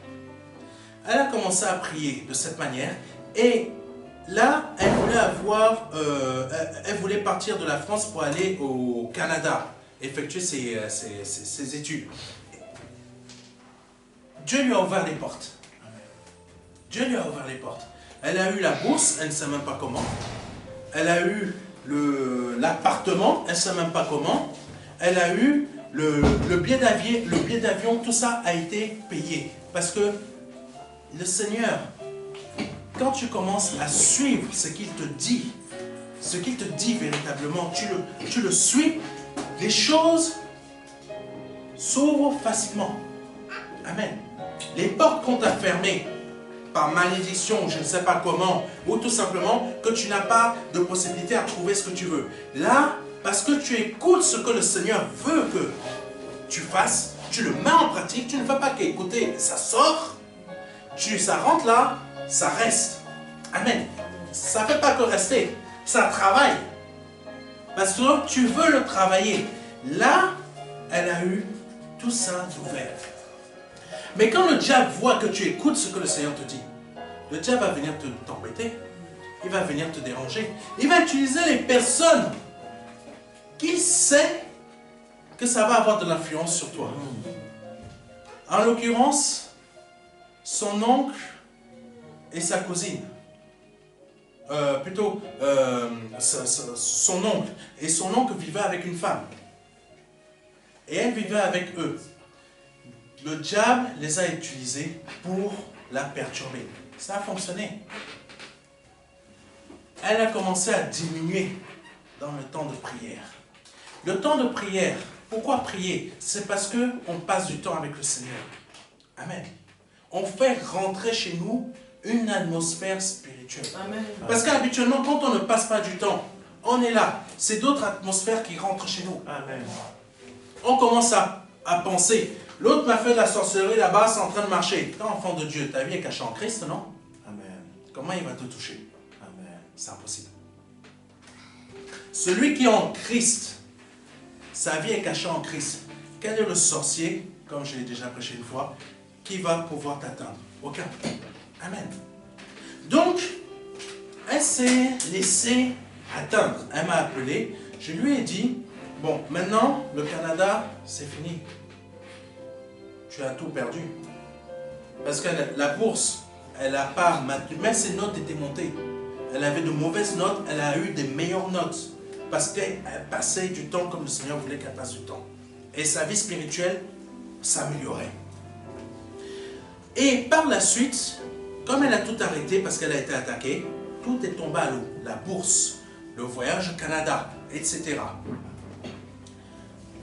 Elle a commencé à prier de cette manière et là, elle voulait partir de la France pour aller au Canada, effectuer ses études. Dieu lui a ouvert les portes. Dieu lui a ouvert les portes. Elle a eu la bourse, elle ne sait même pas comment. Elle a eu l'appartement, elle ne sait même pas comment. Elle a eu le billet d'avion, tout ça a été payé. Parce que le Seigneur, quand tu commences à suivre ce qu'il te dit véritablement, tu le suis, les choses s'ouvrent facilement. Amen. Les portes qu'on t'a fermées par malédiction, je ne sais pas comment, ou tout simplement que tu n'as pas de possibilité à trouver ce que tu veux. Là, parce que tu écoutes ce que le Seigneur veut que tu fasses, tu le mets en pratique, tu ne fais pas qu'écouter, ça sort, ça rentre là, ça reste. Amen. Ça ne fait pas que rester, ça travaille. Parce que tu veux le travailler. Là, elle a eu tout ça d'ouvert. Mais quand le diable voit que tu écoutes ce que le Seigneur te dit, le diable va venir t'embêter, il va venir te déranger, il va utiliser les personnes qu'il sait que ça va avoir de l'influence sur toi. En l'occurrence, son oncle et sa cousine. Son oncle. Et son oncle vivait avec une femme. Et elle vivait avec eux. Le diable les a utilisés pour la perturber. Ça a fonctionné. Elle a commencé à diminuer dans le temps de prière. Le temps de prière, pourquoi prier? C'est parce qu'on passe du temps avec le Seigneur. Amen. On fait rentrer chez nous une atmosphère spirituelle. Amen. Parce qu'habituellement, quand on ne passe pas du temps, on est là. C'est d'autres atmosphères qui rentrent chez nous. Amen. On commence à penser. L'autre m'a fait de la sorcellerie là-bas, c'est en train de marcher. T'es enfant de Dieu, ta vie est cachée en Christ, non? Amen. Comment il va te toucher? Amen. C'est impossible. Celui qui est en Christ, sa vie est cachée en Christ. Quel est le sorcier, comme je l'ai déjà prêché une fois, qui va pouvoir t'atteindre? Aucun. Amen. Donc, elle s'est laissée atteindre. Elle m'a appelé. Je lui ai dit, bon, maintenant, le Canada, c'est fini. Tu as tout perdu. Parce que la bourse, elle n'a pas maintenu. Même ses notes étaient montées. Elle avait de mauvaises notes, elle a eu des meilleures notes. Parce qu'elle passait du temps comme le Seigneur voulait qu'elle passe du temps. Et sa vie spirituelle s'améliorait. Et par la suite, comme elle a tout arrêté parce qu'elle a été attaquée, tout est tombé à l'eau. La bourse, le voyage au Canada, etc.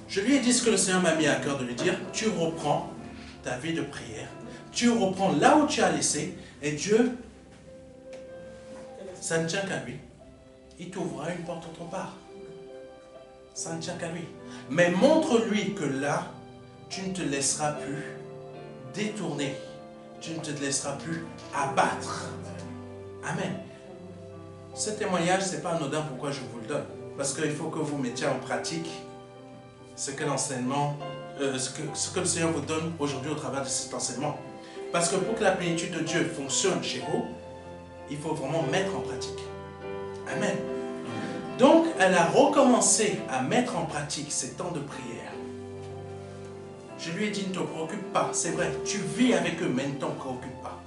Je lui ai dit ce que le Seigneur m'a mis à cœur de lui dire. Tu reprends ta vie de prière. Tu reprends là où tu as laissé. Et Dieu, ça ne tient qu'à lui. Il t'ouvrira une porte autre part. Ça ne tient qu'à lui. Mais montre-lui que là, tu ne te laisseras plus détourner. Tu ne te laisseras plus abattre. Amen. Ce témoignage, ce n'est pas anodin pourquoi je vous le donne. Parce qu'il faut que vous mettiez en pratique ce que l'enseignement, ce que le Seigneur vous donne aujourd'hui au travers de cet enseignement. Parce que pour que la plénitude de Dieu fonctionne chez vous, il faut vraiment mettre en pratique. Amen. Donc, elle a recommencé à mettre en pratique ces temps de prière. Je lui ai dit, ne te préoccupe pas. C'est vrai, tu vis avec eux, mais ne t'en préoccupe pas.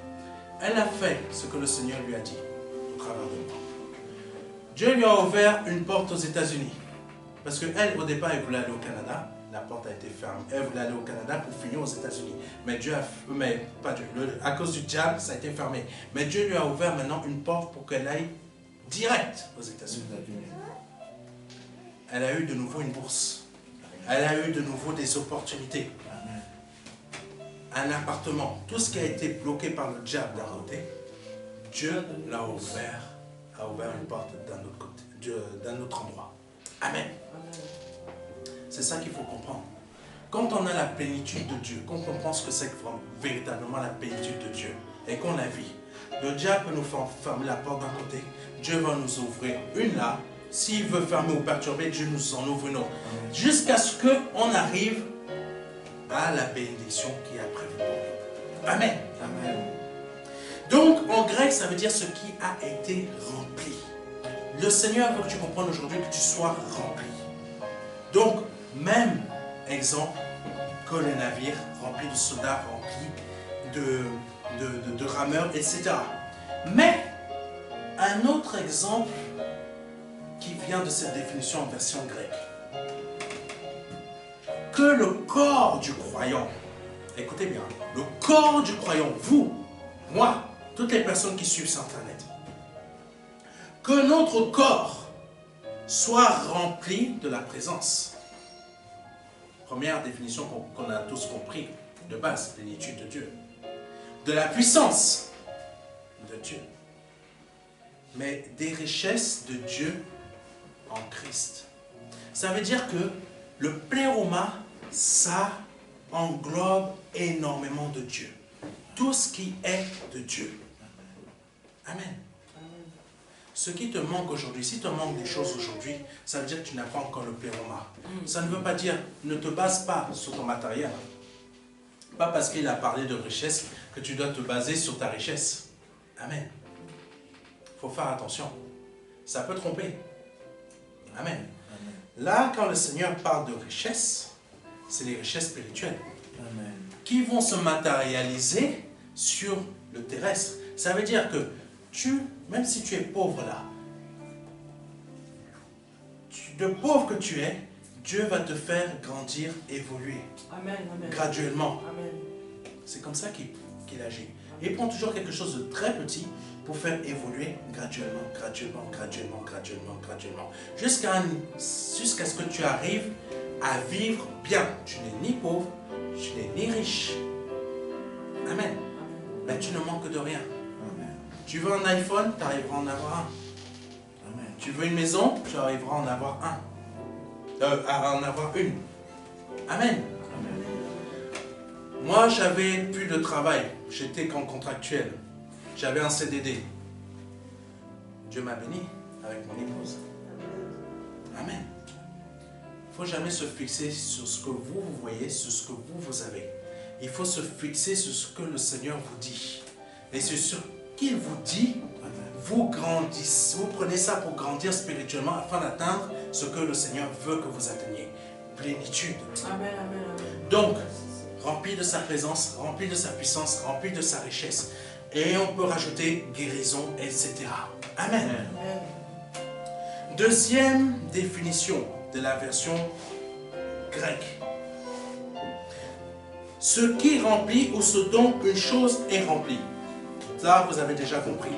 Elle a fait ce que le Seigneur lui a dit au travers de moi. Dieu lui a ouvert une porte aux États-Unis. Parce qu'elle, au départ, elle voulait aller au Canada. La porte a été fermée. Elle voulait aller au Canada pour finir aux États-Unis. Mais Dieu a... Mais pas Dieu. À cause du diable, ça a été fermé. Mais Dieu lui a ouvert maintenant une porte pour qu'elle aille direct aux États-Unis. Elle a eu de nouveau une bourse. Elle a eu de nouveau des opportunités. Un appartement. Tout ce qui a été bloqué par le diable d'un côté, Dieu l'a ouvert, a ouvert une porte d'un autre côté, d'un autre endroit. Amen. C'est ça qu'il faut comprendre. Quand on a la plénitude de Dieu, quand on comprend ce que c'est véritablement la plénitude de Dieu et qu'on la vit, le diable peut nous fermer la porte d'un côté, Dieu va nous ouvrir une là. S'il veut fermer ou perturber, Dieu nous en ouvre une autre. Jusqu'à ce qu'on arrive à la bénédiction qui est prévue pour nous. Amen. Amen. Donc, en grec, ça veut dire ce qui a été rempli. Le Seigneur veut que tu comprennes aujourd'hui que tu sois rempli. Donc, même exemple que le navire rempli de soldats, rempli de rameurs, etc. Mais, un autre exemple qui vient de cette définition en version grecque. Que le corps du croyant, écoutez bien, le corps du croyant, vous, moi, toutes les personnes qui suivent sur Internet, que notre corps soit rempli de la présence. Première définition qu'on a tous compris, de base, plénitude de Dieu. De la puissance de Dieu. Mais des richesses de Dieu en Christ. Ça veut dire que le pléoma, ça englobe énormément de Dieu. Tout ce qui est de Dieu. Amen. Ce qui te manque aujourd'hui, si tu manques des choses aujourd'hui, ça veut dire que tu n'as pas encore le pléoma. Ça ne veut pas dire, ne te base pas sur ton matériel. Pas parce qu'il a parlé de richesse que tu dois te baser sur ta richesse. Amen. Il faut faire attention. Ça peut tromper. Amen. Là, quand le Seigneur parle de richesse, c'est les richesses spirituelles. Amen. Qui vont se matérialiser sur le terrestre. Ça veut dire que même si tu es pauvre là, de pauvre que tu es, Dieu va te faire grandir, évoluer. Amen, amen. Graduellement. C'est comme ça qu'il agit. Il prend toujours quelque chose de très petit pour faire évoluer graduellement, jusqu'à ce que tu arrives à vivre bien. Tu n'es ni pauvre, tu n'es ni riche. Amen. Mais tu ne manques de rien. Amen. Tu veux un iPhone, tu arriveras à en avoir un. Amen. Tu veux une maison, tu arriveras à en avoir à en avoir une. Amen. Amen. Moi, j'avais plus de travail. J'étais qu'en contractuel. J'avais un CDD. Dieu m'a béni avec mon épouse. Amen. Il ne faut jamais se fixer sur ce que vous voyez, sur ce que vous avez. Il faut se fixer sur ce que le Seigneur vous dit. Et c'est sur ce qu'il vous dit, vous grandissez. Vous prenez ça pour grandir spirituellement afin d'atteindre ce que le Seigneur veut que vous atteigniez. Plénitude. Amen, amen, amen. Donc, rempli de sa présence, rempli de sa puissance, rempli de sa richesse. Et on peut rajouter guérison, etc. Amen. Amen. Deuxième définition de la version grecque. Ce qui remplit ou ce dont une chose est remplie. Ça, vous avez déjà compris.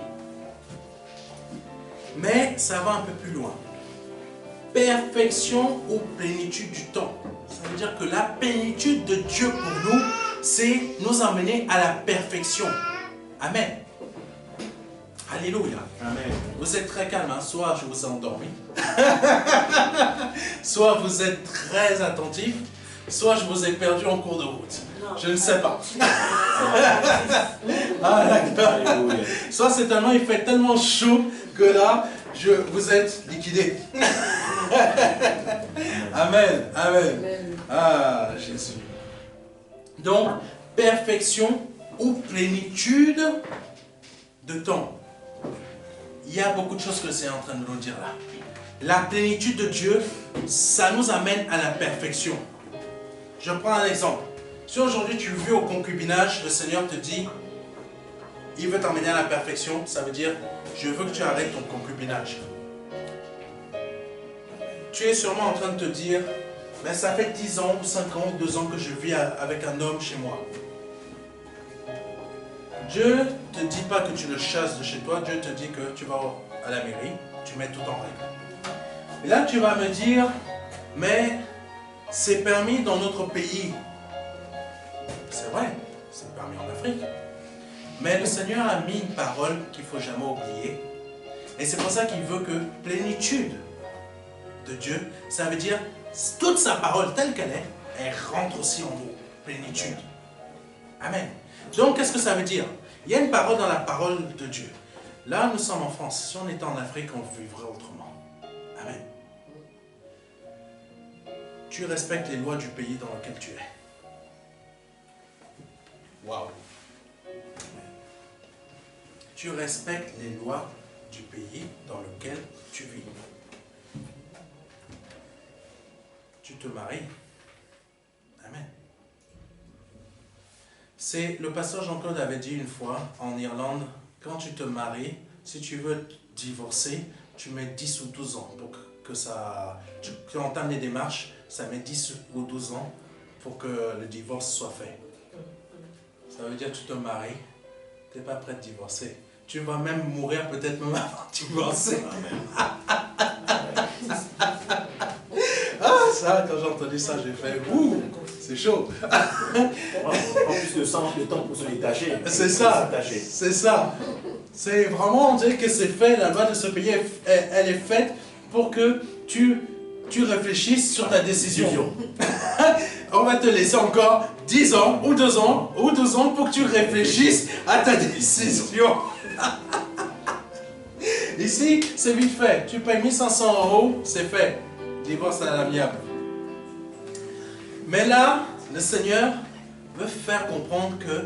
Mais ça va un peu plus loin. Perfection ou plénitude du temps. Ça veut dire que la plénitude de Dieu pour nous, c'est nous emmener à la perfection. Amen. Alléluia. Amen. Vous êtes très calme, hein? Soit je vous ai endormi, soit vous êtes très attentif, soit je vous ai perdu en cours de route. Non, Je ne sais pas. Ah, d'accord. Alléluia. Soit c'est tellement, il fait tellement chaud que là, vous êtes liquidé. Amen. Amen. Ah, Jésus. Donc, perfection ou plénitude de temps. Il y a beaucoup de choses que le Seigneur est en train de nous dire là. La plénitude de Dieu, ça nous amène à la perfection. Je prends un exemple. Si aujourd'hui tu vis au concubinage, le Seigneur te dit, il veut t'emmener à la perfection, ça veut dire, je veux que tu arrêtes ton concubinage. Tu es sûrement en train de te dire, mais ça fait 10 ans, ou 5 ans, ou 2 ans que je vis avec un homme chez moi. Dieu ne te dit pas que tu le chasses de chez toi, Dieu te dit que tu vas à la mairie, tu mets tout en règle. Et là tu vas me dire, mais c'est permis dans notre pays. C'est vrai, c'est permis en Afrique. Mais le Seigneur a mis une parole qu'il ne faut jamais oublier. Et c'est pour ça qu'il veut que plénitude de Dieu, ça veut dire toute sa parole telle qu'elle est, elle rentre aussi en nous. Plénitude. Amen. Donc, qu'est-ce que ça veut dire? Il y a une parole dans la parole de Dieu. Là, nous sommes en France. Si on était en Afrique, on vivrait autrement. Amen. Tu respectes les lois du pays dans lequel tu es. Waouh. Tu respectes les lois du pays dans lequel tu vis. Tu te maries. Amen. C'est le pasteur Jean-Claude avait dit une fois en Irlande, quand tu te maries, si tu veux divorcer, tu mets 10 ou 12 ans pour que ça... Tu entames les démarches, ça met 10 ou 12 ans pour que le divorce soit fait. Ça veut dire que tu te maries, tu n'es pas prêt de divorcer. Tu vas même mourir peut-être même avant de divorcer. Ah, ça, quand j'ai entendu ça, j'ai fait ouh, c'est chaud. En plus de temps pour se détacher. C'est ça, c'est ça. C'est vraiment, on dirait que c'est fait, la loi de ce pays, elle est faite pour que tu réfléchisses sur ta décision. On va te laisser encore 10 ans, ou 2 ans, ou 12 ans pour que tu réfléchisses à ta décision. Ici, c'est vite fait. Tu payes 1500 €, c'est fait. Divorce à l'amiable. Mais là, le Seigneur veut faire comprendre que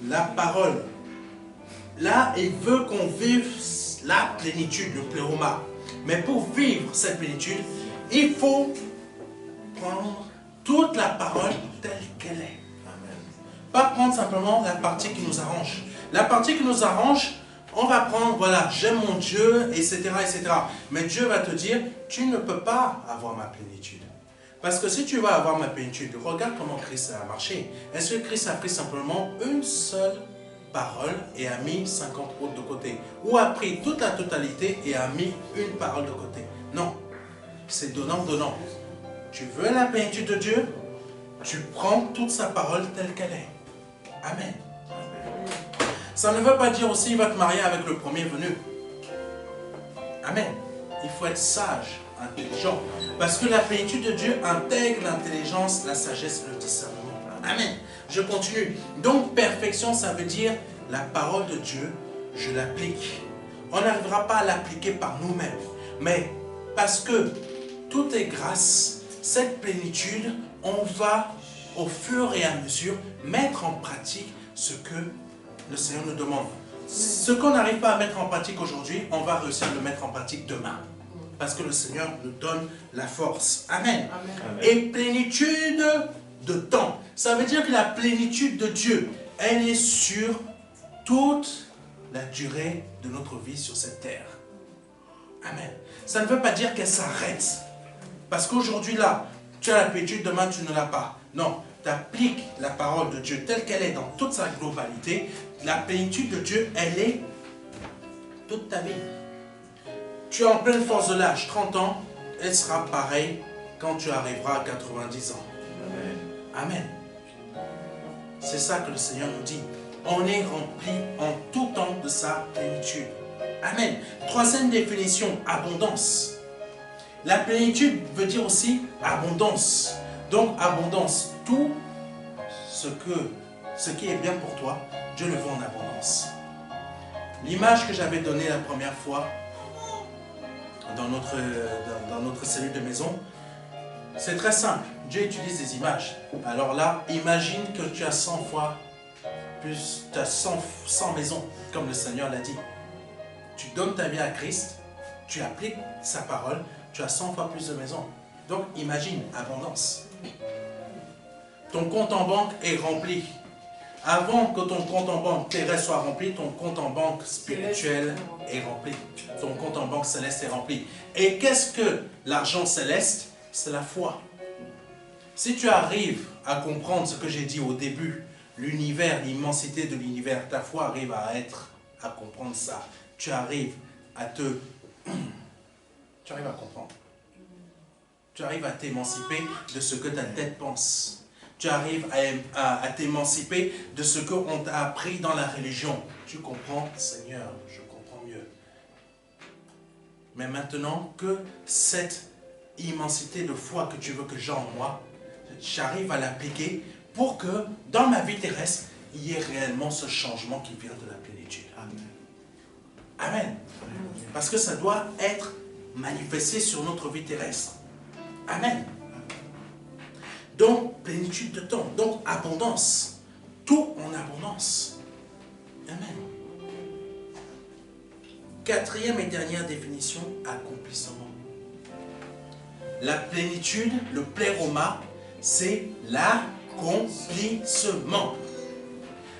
la parole, là, il veut qu'on vive la plénitude, le pléoma. Mais pour vivre cette plénitude, il faut prendre toute la parole telle qu'elle est. Amen. Pas prendre simplement la partie qui nous arrange. La partie qui nous arrange, on va prendre, voilà, j'aime mon Dieu, etc., etc. Mais Dieu va te dire, tu ne peux pas avoir ma plénitude. Parce que si tu vas avoir ma plénitude, regarde comment Christ a marché. Est-ce que Christ a pris simplement une seule parole et a mis 50 autres de côté? Ou a pris toute la totalité et a mis une parole de côté? Non. C'est donnant-donnant. Tu veux la plénitude de Dieu? Tu prends toute sa parole telle qu'elle est. Amen. Ça ne veut pas dire aussi qu'il va te marier avec le premier venu. Amen. Il faut être sage, intelligent. Parce que la plénitude de Dieu intègre l'intelligence, la sagesse et le discernement. Amen. Je continue. Donc, perfection, ça veut dire la parole de Dieu, je l'applique. On n'arrivera pas à l'appliquer par nous-mêmes. Mais parce que tout est grâce, cette plénitude, on va au fur et à mesure mettre en pratique ce que le Seigneur nous demande. Ce qu'on n'arrive pas à mettre en pratique aujourd'hui, on va réussir à le mettre en pratique demain. Parce que le Seigneur nous donne la force. Amen. Amen. Et plénitude de temps. Ça veut dire que la plénitude de Dieu, elle est sur toute la durée de notre vie sur cette terre. Amen. Ça ne veut pas dire qu'elle s'arrête. Parce qu'aujourd'hui là, tu as la plénitude, demain tu ne l'as pas. Non, tu appliques la parole de Dieu telle qu'elle est dans toute sa globalité. La plénitude de Dieu, elle est toute ta vie. Tu es en pleine force de l'âge, 30 ans, elle sera pareille quand tu arriveras à 90 ans. Amen. C'est ça que le Seigneur nous dit. On est rempli en tout temps de sa plénitude. Amen. Troisième définition, abondance. La plénitude veut dire aussi abondance. Donc abondance, tout ce qui est bien pour toi, Dieu le veut en abondance. L'image que j'avais donnée la première fois dans notre cellule de maison, c'est très simple. Dieu utilise des images. Alors là, imagine que tu as 100 fois plus, tu as 100 maisons, comme le Seigneur l'a dit. Tu donnes ta vie à Christ, tu appliques sa parole, tu as 100 fois plus de maisons. Donc imagine, abondance. Ton compte en banque est rempli. Avant que ton compte en banque terrestre soit rempli, ton compte en banque spirituel est rempli. Ton compte en banque céleste est rempli. Et qu'est-ce que l'argent céleste? C'est la foi. Si tu arrives à comprendre ce que j'ai dit au début, l'univers, l'immensité de l'univers, ta foi arrive à comprendre ça. Tu arrives à comprendre. Tu arrives à t'émanciper de ce que ta tête pense. Tu arrives à t'émanciper de ce qu'on t'a appris dans la religion. Tu comprends, Seigneur, je comprends mieux. Mais maintenant que cette immensité de foi que tu veux que j'ai en moi, j'arrive à l'appliquer pour que dans ma vie terrestre, il y ait réellement ce changement qui vient de la plénitude. Amen. Amen. Parce que ça doit être manifesté sur notre vie terrestre. Amen. Donc, plénitude de temps. Donc, abondance. Tout en abondance. Amen. Quatrième et dernière définition, accomplissement. La plénitude, le pléroma, c'est l'accomplissement.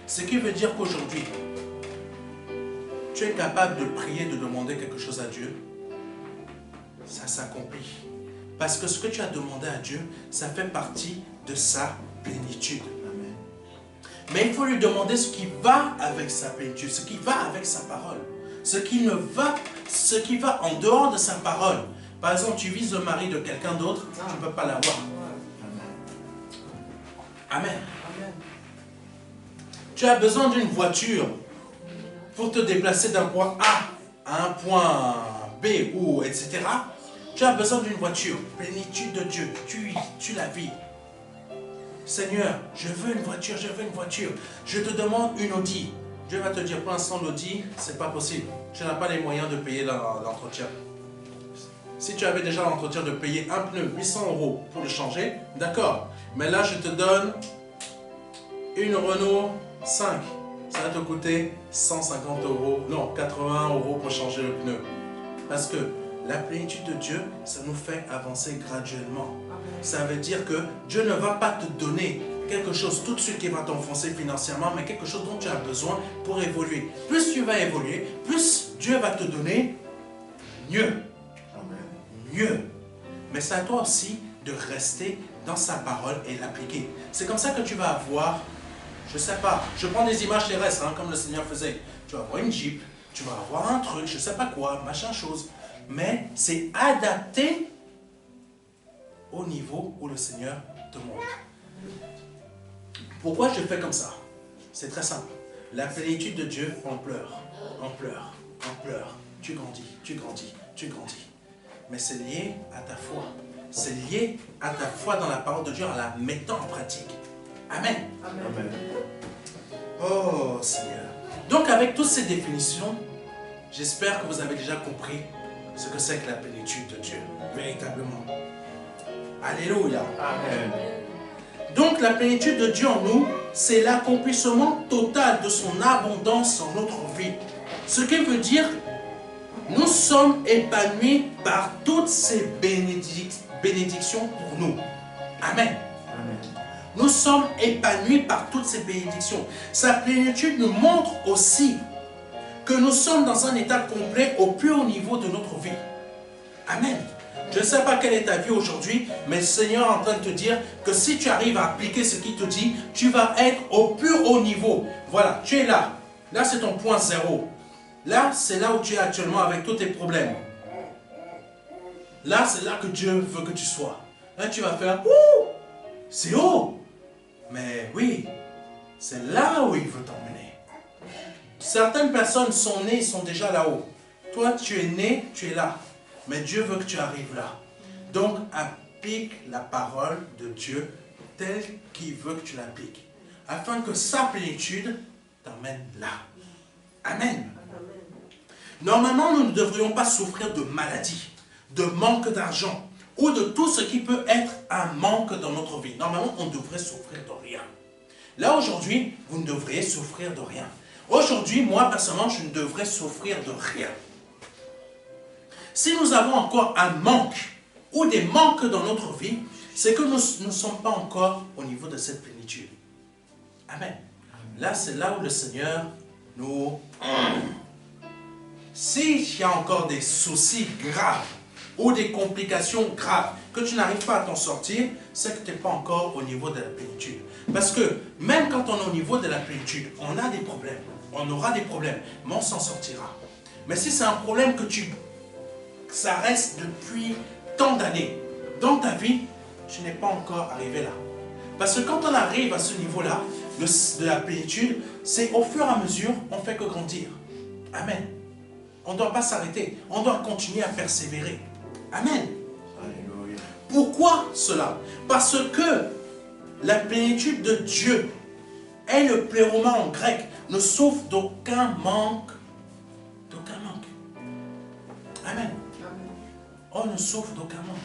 Ce qui veut dire qu'aujourd'hui, tu es capable de prier, de demander quelque chose à Dieu. Ça s'accomplit. Parce que ce que tu as demandé à Dieu, ça fait partie de sa plénitude. Amen. Mais il faut lui demander ce qui va avec sa plénitude, ce qui va avec sa parole. Ce qui va en dehors de sa parole. Par exemple, tu vises le mari de quelqu'un d'autre, tu ne peux pas l'avoir. Amen. Amen. Tu as besoin d'une voiture pour te déplacer d'un point A à un point B, ou etc. Tu as besoin d'une voiture, plénitude de Dieu, tu la vis. Seigneur, je veux une voiture, je veux une voiture. Je te demande une Audi. Dieu va te dire, pour l'instant, l'Audi, c'est pas possible. Tu n'as pas les moyens de payer l'entretien. Si tu avais déjà l'entretien de payer un pneu, 800 € pour le changer, d'accord. Mais là, je te donne une Renault 5. Ça va te coûter 150 €, non, 80 € pour changer le pneu. Parce que la plénitude de Dieu, ça nous fait avancer graduellement. Ça veut dire que Dieu ne va pas te donner quelque chose tout de suite qui va t'enfoncer financièrement, mais quelque chose dont tu as besoin pour évoluer. Plus tu vas évoluer, plus Dieu va te donner mieux. Mieux. Mais c'est à toi aussi de rester dans sa parole et l'appliquer. C'est comme ça que tu vas avoir, je sais pas, je prends des images terrestres, hein, comme le Seigneur faisait. Tu vas avoir une Jeep, tu vas avoir un truc, je sais pas quoi, machin chose. Mais c'est adapté au niveau où le Seigneur te montre. Pourquoi je fais comme ça? C'est très simple. La plénitude de Dieu, on pleure, on pleure, on pleure. Tu grandis, tu grandis, tu grandis. Mais c'est lié à ta foi. C'est lié à ta foi dans la parole de Dieu en la mettant en pratique. Amen. Amen. Oh Seigneur. Donc avec toutes ces définitions, j'espère que vous avez déjà compris ce que c'est que la plénitude de Dieu, véritablement. Alléluia. Amen. Donc la plénitude de Dieu en nous, c'est l'accomplissement total de son abondance en notre vie. Ce qui veut dire, nous sommes épanouis par toutes ces bénédictions pour nous. Amen. Amen. Nous sommes épanouis par toutes ces bénédictions. Sa plénitude nous montre aussi que nous sommes dans un état complet au plus haut niveau de notre vie. Amen. Je ne sais pas quelle est ta vie aujourd'hui, mais le Seigneur est en train de te dire que si tu arrives à appliquer ce qu'il te dit, tu vas être au plus haut niveau. Voilà, tu es là. Là, c'est ton point zéro. Là, c'est là où tu es actuellement avec tous tes problèmes. Là, c'est là que Dieu veut que tu sois. Là, tu vas faire, ouh, c'est haut. Mais oui, c'est là où il veut t'emmener. Certaines personnes sont nées, sont déjà là-haut. Toi, tu es né, tu es là. Mais Dieu veut que tu arrives là. Donc, applique la parole de Dieu telle qu'il veut que tu l'appliques. Afin que sa plénitude t'emmène là. Amen. Normalement, nous ne devrions pas souffrir de maladie, de manque d'argent ou de tout ce qui peut être un manque dans notre vie. Normalement, on devrait souffrir de rien. Là, aujourd'hui, vous ne devriez souffrir de rien. Aujourd'hui, moi, personnellement, je ne devrais souffrir de rien. Si nous avons encore un manque ou des manques dans notre vie, c'est que nous ne sommes pas encore au niveau de cette plénitude. Amen. Là, c'est là où le Seigneur nous... S'il y a encore des soucis graves ou des complications graves, que tu n'arrives pas à t'en sortir, c'est que tu n'es pas encore au niveau de la plénitude. Parce que même quand on est au niveau de la plénitude, on a des problèmes. On aura des problèmes, mais on s'en sortira. Mais si c'est un problème que ça reste depuis tant d'années dans ta vie, tu n'es pas encore arrivé là. Parce que quand on arrive à ce niveau-là, de la plénitude, c'est au fur et à mesure, on ne fait que grandir. Amen. On ne doit pas s'arrêter. On doit continuer à persévérer. Amen. Alléluia. Pourquoi cela? Parce que la plénitude de Dieu et le pléoma en grec ne souffre d'aucun manque. D'aucun manque. Amen. On ne souffre d'aucun manque.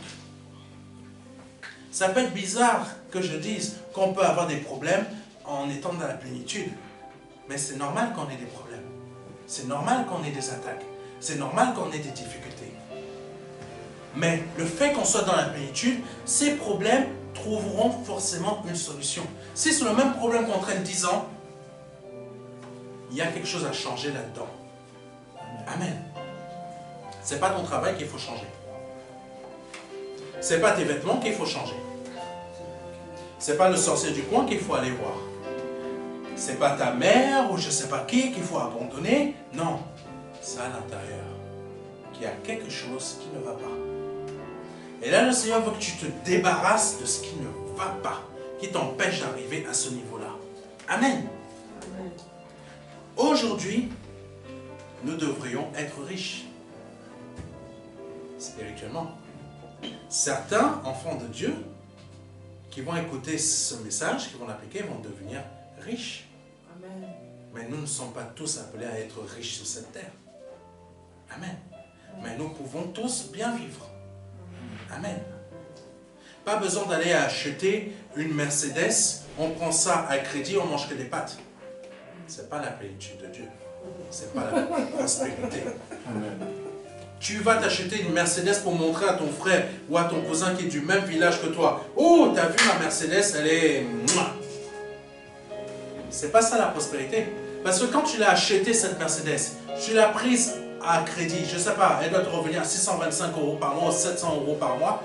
Ça peut être bizarre que je dise qu'on peut avoir des problèmes en étant dans la plénitude. Mais c'est normal qu'on ait des problèmes. C'est normal qu'on ait des attaques. C'est normal qu'on ait des difficultés. Mais le fait qu'on soit dans la plénitude, ces problèmes trouveront forcément une solution. Si c'est le même problème qu'on traîne 10 ans, il y a quelque chose à changer là-dedans. Amen. Ce n'est pas ton travail qu'il faut changer. Ce n'est pas tes vêtements qu'il faut changer. Ce n'est pas le sorcier du coin qu'il faut aller voir. Ce n'est pas ta mère ou je ne sais pas qui qu'il faut abandonner. Non, c'est à l'intérieur qu'il y a quelque chose qui ne va pas. Et là, le Seigneur veut que tu te débarrasses de ce qui ne va pas, qui t'empêche d'arriver à ce niveau-là. Amen. Amen. Aujourd'hui, nous devrions être riches, spirituellement. Certains enfants de Dieu qui vont écouter ce message, qui vont l'appliquer, vont devenir riches. Amen. Mais nous ne sommes pas tous appelés à être riches sur cette terre. Amen. Mais nous pouvons tous bien vivre. Amen. Pas besoin d'aller acheter une Mercedes, on prend ça à crédit, on mange que des pâtes. Ce n'est pas la plénitude de Dieu. Ce n'est pas la prospérité. Amen. Tu vas t'acheter une Mercedes pour montrer à ton frère ou à ton cousin qui est du même village que toi. Oh, t'as vu ma Mercedes, elle est... C'est pas ça la prospérité. Parce que quand tu l'as acheté cette Mercedes, tu l'as prise à crédit, je sais pas, elle doit te revenir à 625 € par mois ou 700 € par mois.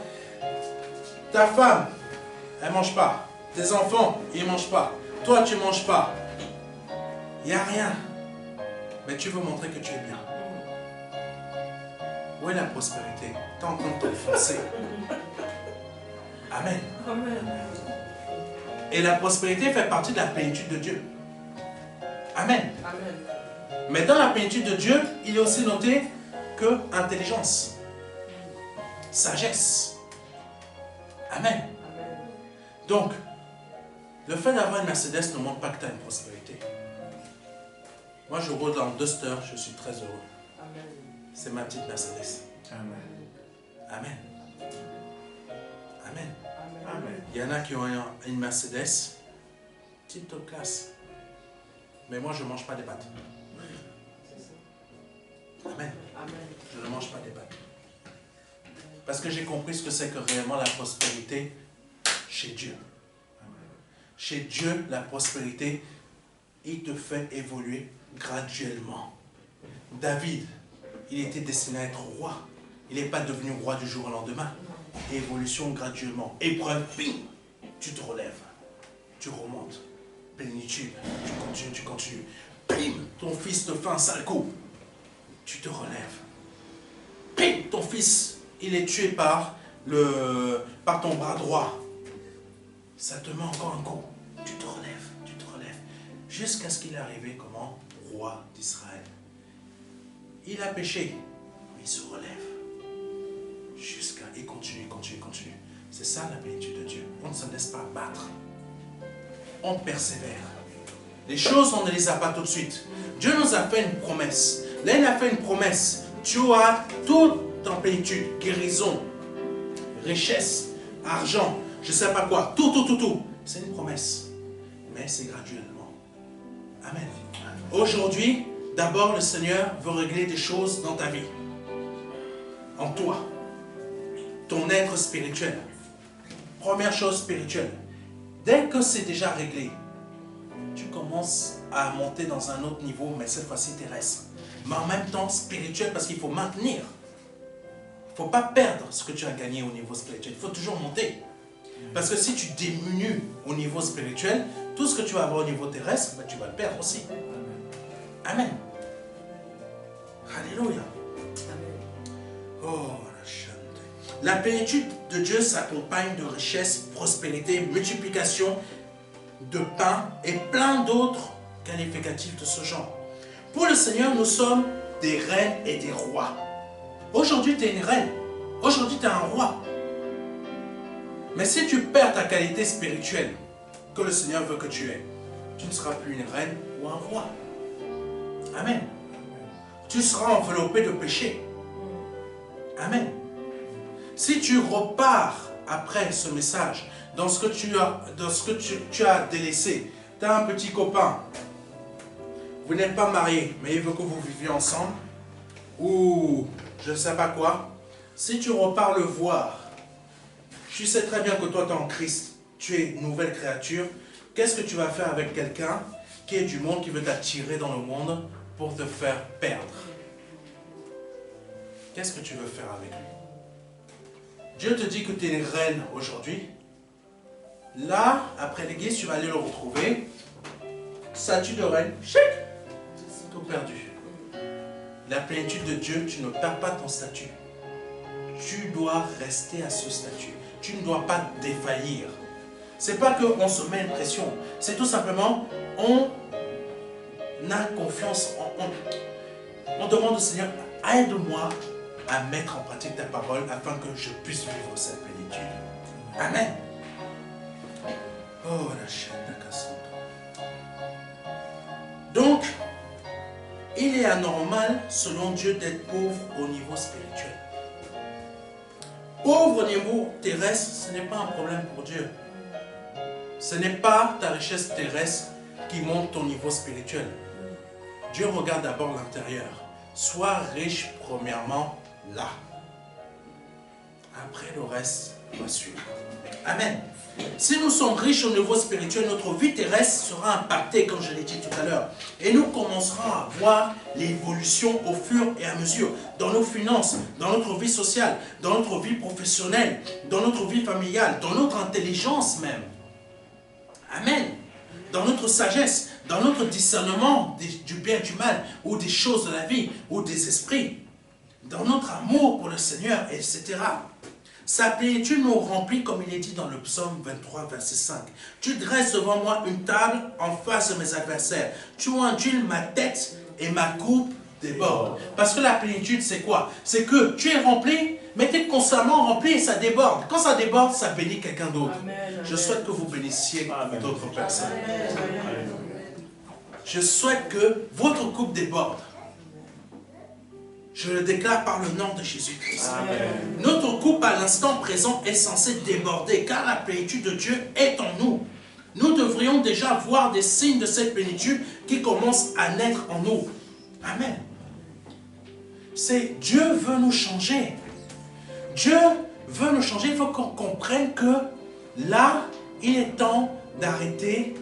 Ta femme, elle mange pas. Tes enfants, ils mangent pas. Toi, tu manges pas. Il n'y a rien. Mais tu veux montrer que tu es bien. Où est la prospérité? Tu es en train de t'enfoncer. Amen. Amen. Et la prospérité fait partie de la plénitude de Dieu. Amen. Amen. Mais dans la plénitude de Dieu, il est aussi noté que intelligence, sagesse. Amen. Amen. Donc, le fait d'avoir une Mercedes ne montre pas que tu as une prospérité. Moi, je roule dans Duster, je suis très heureux. Amen. C'est ma petite Mercedes. Amen. Amen. Amen. Amen. Il y en a qui ont une Mercedes, petite top classe. Mais moi, je ne mange pas des pâtes. C'est ça. Amen. Amen. Je ne mange pas des pâtes. Parce que j'ai compris ce que c'est que réellement la prospérité chez Dieu. Chez Dieu, la prospérité, il te fait évoluer graduellement. David, il était destiné à être roi. Il n'est pas devenu roi du jour au lendemain. Évolution graduellement. Épreuve, bing, tu te relèves. Tu remontes. Plénitude, tu continues. Bim, ton fils te fait un sale coup. Tu te relèves. Bim, ton fils, il est tué par ton bras droit. Ça te met encore un coup. Tu te relèves. Jusqu'à ce qu'il est arrivé comment? Roi d'Israël. Il a péché, mais il se relève. Il continue. C'est ça la plénitude de Dieu. On ne se laisse pas battre. On persévère. Les choses, on ne les a pas tout de suite. Dieu nous a fait une promesse. Là, il a fait une promesse. Tu auras tout en plénitude. Guérison, richesse, argent, je ne sais pas quoi. Tout. C'est une promesse. Mais c'est graduellement. Amen. Aujourd'hui, d'abord, le Seigneur veut régler des choses dans ta vie. En toi. Ton être spirituel. Première chose spirituelle. Dès que c'est déjà réglé, tu commences à monter dans un autre niveau, mais cette fois-ci terrestre. Mais en même temps spirituel, parce qu'il faut maintenir. Il ne faut pas perdre ce que tu as gagné au niveau spirituel. Il faut toujours monter. Parce que si tu diminues au niveau spirituel, tout ce que tu vas avoir au niveau terrestre, ben, tu vas le perdre aussi. Amen. Alléluia. Oh, la plénitude de Dieu s'accompagne de richesse, prospérité, multiplication de pain et plein d'autres qualificatifs de ce genre. Pour le Seigneur, nous sommes des reines et des rois. Aujourd'hui, tu es une reine. Aujourd'hui, tu es un roi. Mais si tu perds ta qualité spirituelle que le Seigneur veut que tu aies, tu ne seras plus une reine ou un roi. Amen. Tu seras enveloppé de péché. Amen. Si tu repars après ce message dans ce que tu as délaissé, tu as un petit copain, vous n'êtes pas mariés, mais il veut que vous viviez ensemble, ou je ne sais pas quoi, si tu repars le voir, tu sais très bien que toi tu es en Christ, tu es une nouvelle créature, qu'est-ce que tu vas faire avec quelqu'un qui est du monde, qui veut t'attirer dans le monde pour te faire perdre? Qu'est-ce que tu veux faire avec lui? Dieu te dit que tu es une reine aujourd'hui. Là, après l'église, tu vas aller le retrouver. Statut de reine, chic, tout perdu. La plénitude de Dieu, tu ne perds pas ton statut. Tu dois rester à ce statut. Tu ne dois pas défaillir. C'est pas qu'on se met une pression. C'est tout simplement, on a confiance. On demande au Seigneur, aide-moi à mettre en pratique ta parole afin que je puisse vivre cette plénitude. Amen. Oh, la chaîne de Cassandre. Donc, il est anormal, selon Dieu, d'être pauvre au niveau spirituel. Pauvre au niveau terrestre, ce n'est pas un problème pour Dieu. Ce n'est pas ta richesse terrestre qui monte ton niveau spirituel. Dieu regarde d'abord l'intérieur. Sois riche premièrement là. Après le reste va suivre. Amen. Si nous sommes riches au niveau spirituel, notre vie terrestre sera impactée, comme je l'ai dit tout à l'heure. Et nous commencerons à voir l'évolution au fur et à mesure dans nos finances, dans notre vie sociale, dans notre vie professionnelle, dans notre vie familiale, dans notre intelligence même. Amen. Dans notre sagesse, dans notre discernement du bien et du mal, ou des choses de la vie, ou des esprits. Dans notre amour pour le Seigneur, etc. Sa plénitude nous remplit, comme il est dit dans le psaume 23, verset 5. Tu dresses devant moi une table en face de mes adversaires. Tu ondules ma tête et ma coupe déborde. Parce que la plénitude, c'est quoi? C'est que tu es rempli, mais tu es constamment rempli et ça déborde. Quand ça déborde, ça bénit quelqu'un d'autre. Je souhaite que vous bénissiez d'autres personnes. Je souhaite que votre coupe déborde. Je le déclare par le nom de Jésus-Christ. Notre coupe à l'instant présent est censée déborder car la plénitude de Dieu est en nous. Nous devrions déjà voir des signes de cette plénitude qui commencent à naître en nous. Amen. C'est Dieu veut nous changer. Dieu veut nous changer. Il faut qu'on comprenne que là, il est temps d'arrêter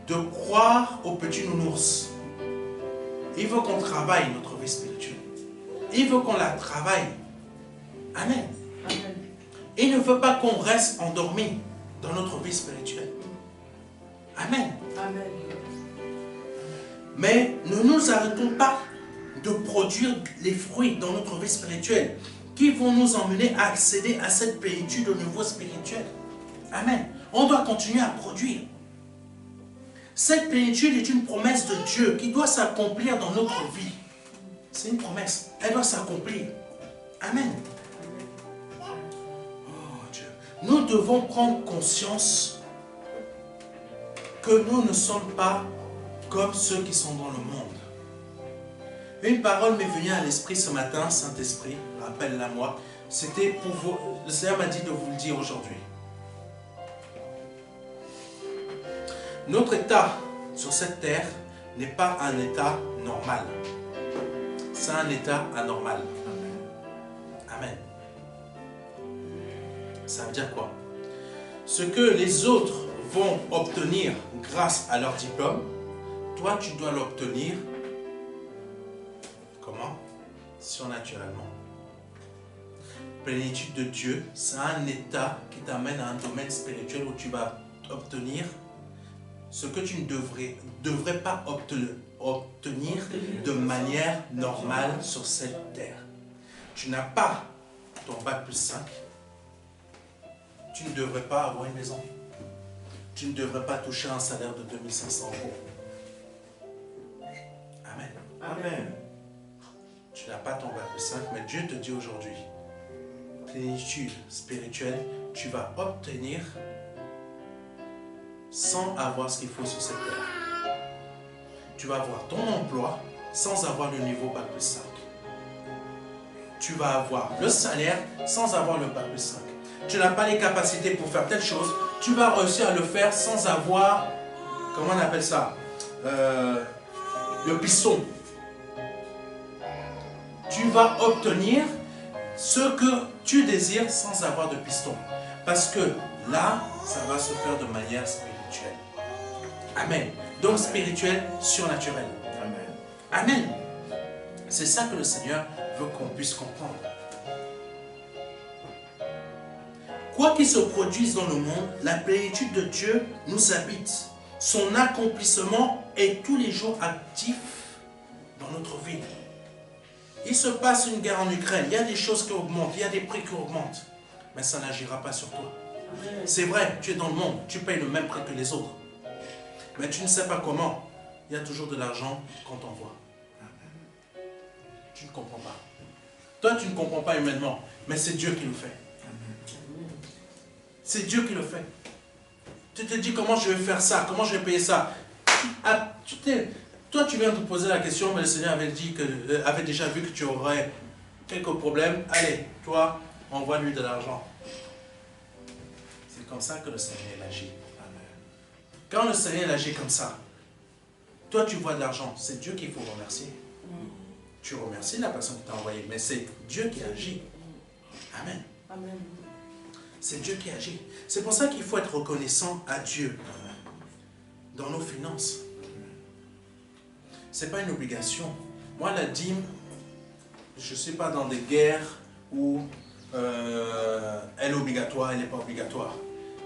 de croire aux petits nounours. Il veut qu'on travaille notre vie spirituelle. Il veut qu'on la travaille. Amen. Amen. Il ne veut pas qu'on reste endormi dans notre vie spirituelle. Amen. Amen. Mais ne nous arrêtons pas de produire les fruits dans notre vie spirituelle. qui vont nous emmener à accéder à cette plénitude au niveau spirituel. Amen. On doit continuer à produire. Cette plénitude est une promesse de Dieu qui doit s'accomplir dans notre vie. C'est une promesse. Elle doit s'accomplir. Amen. Oh Dieu. Nous devons prendre conscience que nous ne sommes pas comme ceux qui sont dans le monde. Une parole m'est venue à l'esprit ce matin, Saint-Esprit, rappelle-la moi. C'était pour vous, le Seigneur m'a dit de vous le dire aujourd'hui. Notre état sur cette terre n'est pas un état normal. C'est un état anormal. Amen. Ça veut dire quoi? Ce que les autres vont obtenir grâce à leur diplôme, toi tu dois l'obtenir. Comment? Surnaturellement. Plénitude de Dieu, c'est un état qui t'amène à un domaine spirituel où tu vas obtenir ce que tu ne devrais pas obtenir de manière normale sur cette terre. Tu n'as pas ton bac plus 5. Tu ne devrais pas avoir une maison. Tu ne devrais pas toucher un salaire de 2500 €. Amen. Amen. Tu n'as pas ton bac plus 5, mais Dieu te dit aujourd'hui, plénitude spirituelle, tu vas obtenir sans avoir ce qu'il faut sur cette terre. Tu vas avoir ton emploi sans avoir le niveau bac plus 5. Tu vas avoir le salaire sans avoir le bac plus 5. Tu n'as pas les capacités pour faire telle chose, tu vas réussir à le faire sans avoir, comment on appelle ça, le piston. Tu vas obtenir ce que tu désires sans avoir de piston. Parce que là, ça va se faire de manière spirituelle. Amen. Donc spirituel, surnaturel. Amen. Amen. C'est ça que le Seigneur veut qu'on puisse comprendre. Quoi qu'il se produise dans le monde, la plénitude de Dieu nous habite. Son accomplissement est tous les jours actif dans notre vie. Il se passe une guerre en Ukraine, il y a des choses qui augmentent, il y a des prix qui augmentent, mais ça n'agira pas sur toi. C'est vrai, tu es dans le monde, tu payes le même prix que les autres, mais tu ne sais pas comment. Il y a toujours de l'argent qu'on t'envoie. Tu ne comprends pas. Toi, tu ne comprends pas humainement, mais c'est Dieu qui le fait. C'est Dieu qui le fait. Tu te dis comment je vais faire ça, comment je vais payer ça. Toi, tu viens de poser la question, mais le Seigneur avait déjà vu que tu aurais quelques problèmes. Allez, toi, envoie-lui de l'argent. C'est comme ça que le Seigneur agit. Quand le Seigneur agit comme ça, toi, tu vois de l'argent, c'est Dieu qu'il faut remercier. Tu remercies la personne qui t'a envoyé, mais c'est Dieu qui agit. Amen. Amen. C'est Dieu qui agit. C'est pour ça qu'il faut être reconnaissant à Dieu dans nos finances. Ce n'est pas une obligation. Moi, la dîme, je ne suis pas dans des guerres où elle est obligatoire, elle n'est pas obligatoire.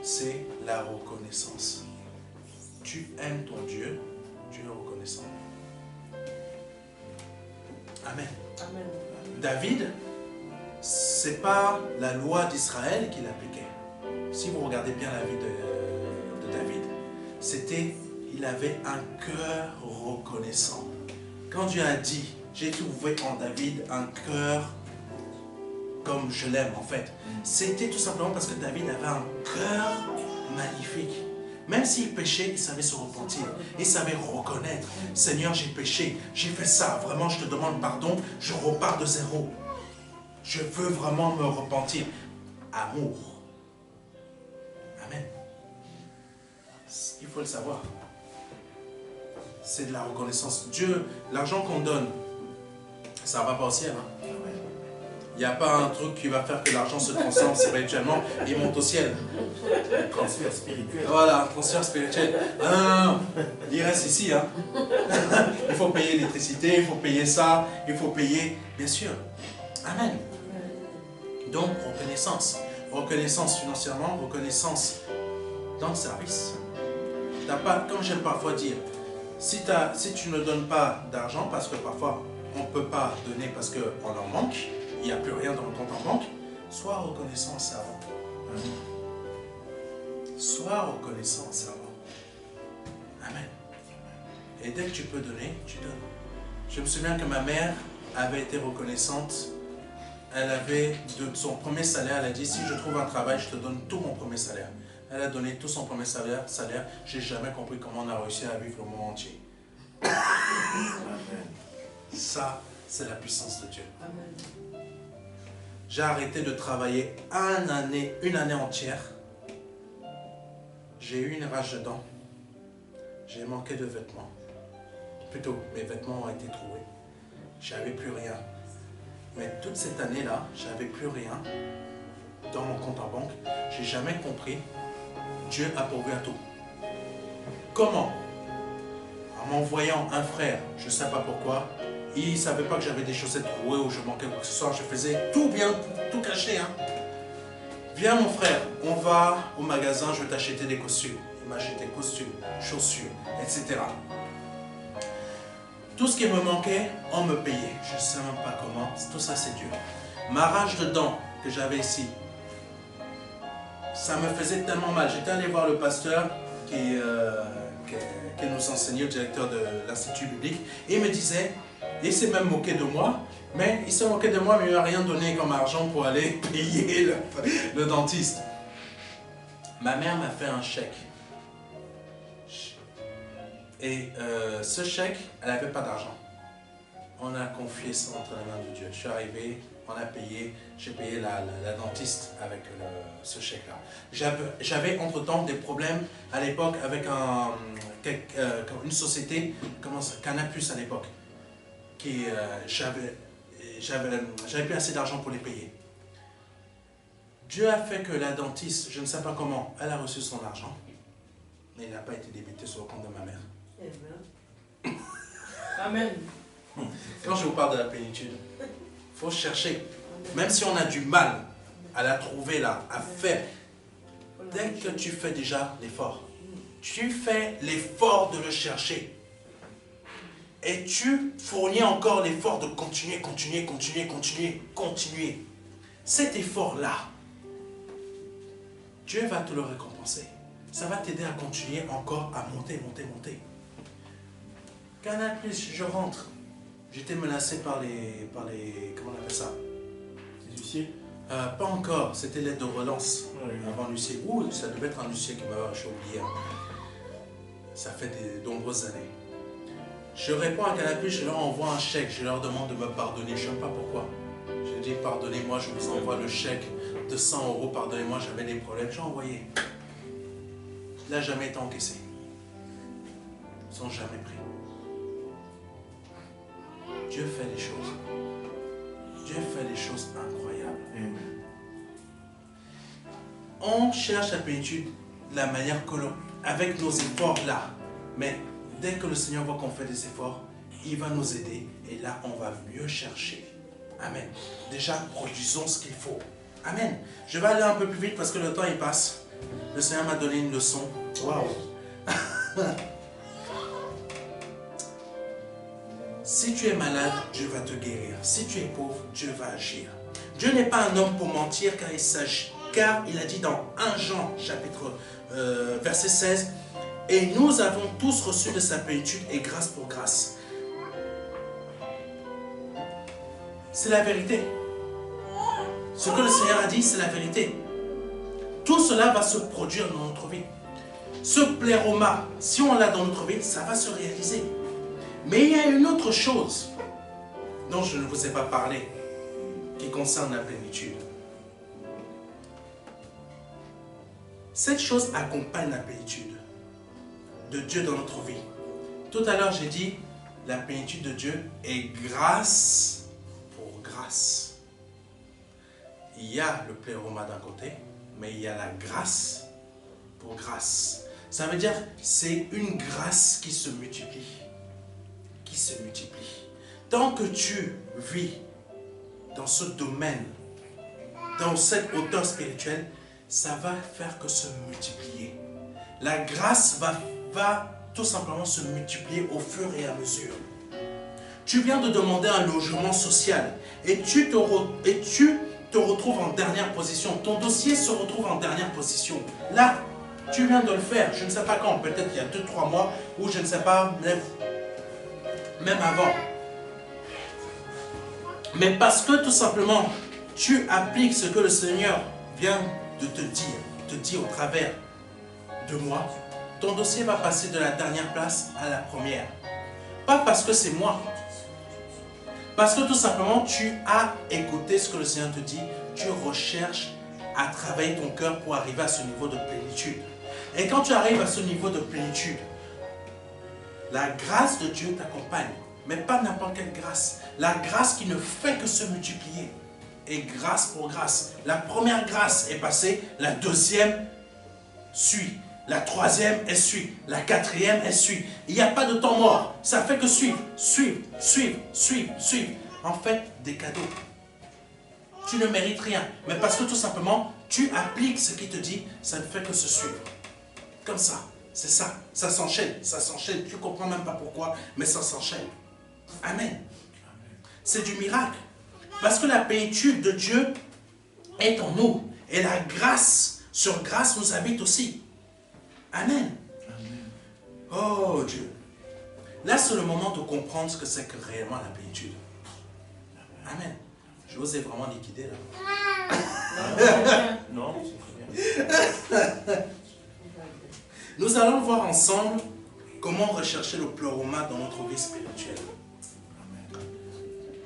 C'est la reconnaissance. Tu aimes ton Dieu, tu es reconnaissant. Amen. Amen. David, ce n'est pas la loi d'Israël qu'il appliquait. Si vous regardez bien la vie de David, il avait un cœur reconnaissant. Quand Dieu a dit, j'ai trouvé en David un cœur comme je l'aime en fait, c'était tout simplement parce que David avait un cœur magnifique. Même s'il péchait, il savait se repentir. Il savait reconnaître. Seigneur, j'ai péché, j'ai fait ça. Vraiment, je te demande pardon. Je repars de zéro. Je veux vraiment me repentir. Amour. Amen. Il faut le savoir. C'est de la reconnaissance. Dieu, l'argent qu'on donne, ça ne va pas au ciel. Hein? Il n'y a pas un truc qui va faire que l'argent se transforme spirituellement et monte au ciel. Un transfert spirituel. Voilà, un transfert spirituel. Non. Il reste ici. Hein. Il faut payer l'électricité, il faut payer ça, il faut payer, bien sûr. Amen. Donc, reconnaissance. Reconnaissance financièrement, reconnaissance dans le service. Comme j'aime parfois dire, si tu ne donnes pas d'argent, parce que parfois on ne peut pas donner parce qu'on en manque, il n'y a plus rien dans le compte en banque, sois reconnaissant en servant. Sois reconnaissant en servant. Amen. Et dès que tu peux donner, tu donnes. Je me souviens que ma mère avait été reconnaissante. Elle avait, de son premier salaire, elle a dit, si je trouve un travail, je te donne tout mon premier salaire. Elle a donné tout son premier salaire. Je n'ai jamais compris comment on a réussi à vivre le monde entier. Amen. Ça, c'est la puissance de Dieu. Amen. J'ai arrêté de travailler une année entière. J'ai eu une rage de dents. J'ai manqué de vêtements. Plutôt, mes vêtements ont été trouvés. J'avais plus rien. Mais toute cette année-là, j'avais plus rien dans mon compte en banque. J'ai jamais compris. Dieu a pourvu à tout. Comment? En m'envoyant un frère, je ne sais pas pourquoi, il ne savait pas que j'avais des chaussettes trouées ou je manquais quoi que ce soit. Je faisais tout bien, tout caché. Hein. Viens mon frère, on va au magasin, je vais t'acheter des costumes. Il m'a acheté costumes, chaussures, etc. Tout ce qui me manquait, on me payait. Je ne sais même pas comment. Tout ça, c'est Dieu. Ma rage de dents que j'avais ici, ça me faisait tellement mal. J'étais allé voir le pasteur qui nous enseignait, le directeur de l'Institut biblique, et il me disait, il s'est même moqué de moi, mais il s'est moqué de moi, mais il ne m'a rien donné comme argent pour aller payer le dentiste. Ma mère m'a fait un chèque. Et ce chèque, elle n'avait pas d'argent. On a confié ça entre les mains de Dieu. Je suis arrivé, on a payé, j'ai payé la dentiste avec ce chèque-là. J'avais entre-temps des problèmes à l'époque avec une société, Canapus à l'époque, qui j'avais plus assez d'argent pour les payer. Dieu a fait que la dentiste, je ne sais pas comment, elle a reçu son argent, mais il n'a pas été débité sur le compte de ma mère. Amen. Quand je vous parle de la plénitude, il faut chercher. Même si on a du mal à la trouver là, à faire, dès que tu fais déjà l'effort, tu fais l'effort de le chercher. Et tu fournis encore l'effort de continuer. Cet effort-là, Dieu va te le récompenser. Ça va t'aider à continuer encore, à monter. Canal+, je rentre. J'étais menacé par les... Comment on appelle ça? Les huissiers? Pas encore, c'était l'aide de relance avant l'huissier. Ouh, ça devait être un huissier qui m'avait oublié. Ça fait de nombreuses années. Je réponds à Canal+, je leur envoie un chèque, je leur demande de me pardonner, je ne sais pas pourquoi. Je dis pardonnez-moi, je vous envoie le chèque de 100 €, pardonnez-moi, j'avais des problèmes, j'ai envoyé. Il n'a jamais été encaissé. Ils ne sont jamais pris. Dieu fait des choses. Dieu fait des choses incroyables. On cherche la plénitude de la manière que l'on, avec nos efforts là. Mais dès que le Seigneur voit qu'on fait des efforts, il va nous aider. Et là, on va mieux chercher. Amen. Déjà, produisons ce qu'il faut. Amen. Je vais aller un peu plus vite parce que le temps il passe. Le Seigneur m'a donné une leçon. Waouh. Si tu es malade, Dieu va te guérir. Si tu es pauvre, Dieu va agir. Dieu n'est pas un homme pour mentir car il a dit dans 1 Jean chapitre verset 16, et nous avons tous reçu de sa plénitude et grâce pour grâce. C'est la vérité. Ce que le Seigneur a dit, c'est la vérité. Tout cela va se produire dans notre vie. Ce pléroma, si on l'a dans notre vie, ça va se réaliser. Mais il y a une autre chose dont je ne vous ai pas parlé, qui concerne la plénitude. Cette chose accompagne la plénitude de Dieu dans notre vie. Tout à l'heure, j'ai dit, la plénitude de Dieu est grâce pour grâce. Il y a le pléroma d'un côté, mais il y a la grâce pour grâce. Ça veut dire c'est une grâce qui se multiplie. Qui se multiplie. Tant que tu vis dans ce domaine, dans cette hauteur spirituelle, ça va faire que se multiplier. La grâce va tout simplement se multiplier au fur et à mesure. Tu viens de demander un logement social et tu te retrouves en dernière position. Ton dossier se retrouve en dernière position. Là, tu viens de le faire. Je ne sais pas quand, peut-être il y a 2-3 mois ou je ne sais pas, même avant. Mais parce que tout simplement, tu appliques ce que le Seigneur vient de te dire au travers de moi, ton dossier va passer de la dernière place à la première. Pas parce que c'est moi. Parce que tout simplement, tu as écouté ce que le Seigneur te dit. Tu recherches à travailler ton cœur pour arriver à ce niveau de plénitude. Et quand tu arrives à ce niveau de plénitude, la grâce de Dieu t'accompagne. Mais pas n'importe quelle grâce. La grâce qui ne fait que se multiplier. Et grâce pour grâce. La première grâce est passée, la deuxième suit. La troisième, elle suit. La quatrième, elle suit. Il n'y a pas de temps mort. Ça fait que suivre, suivre, suivre, suivre, suivre. En fait, des cadeaux. Tu ne mérites rien. Mais parce que tout simplement, tu appliques ce qu'il te dit, ça ne fait que se suivre. Comme ça. C'est ça. Ça s'enchaîne. Ça s'enchaîne. Tu ne comprends même pas pourquoi, mais ça s'enchaîne. Amen. C'est du miracle. Parce que la plénitude de Dieu est en nous. Et la grâce sur grâce nous habite aussi. Amen. Amen. Oh Dieu. Là, c'est le moment de comprendre ce que c'est que réellement la plénitude. Amen. Je vous ai vraiment liquidé là. Non, c'est bien. Nous allons voir ensemble comment rechercher le pleroma dans notre vie spirituelle.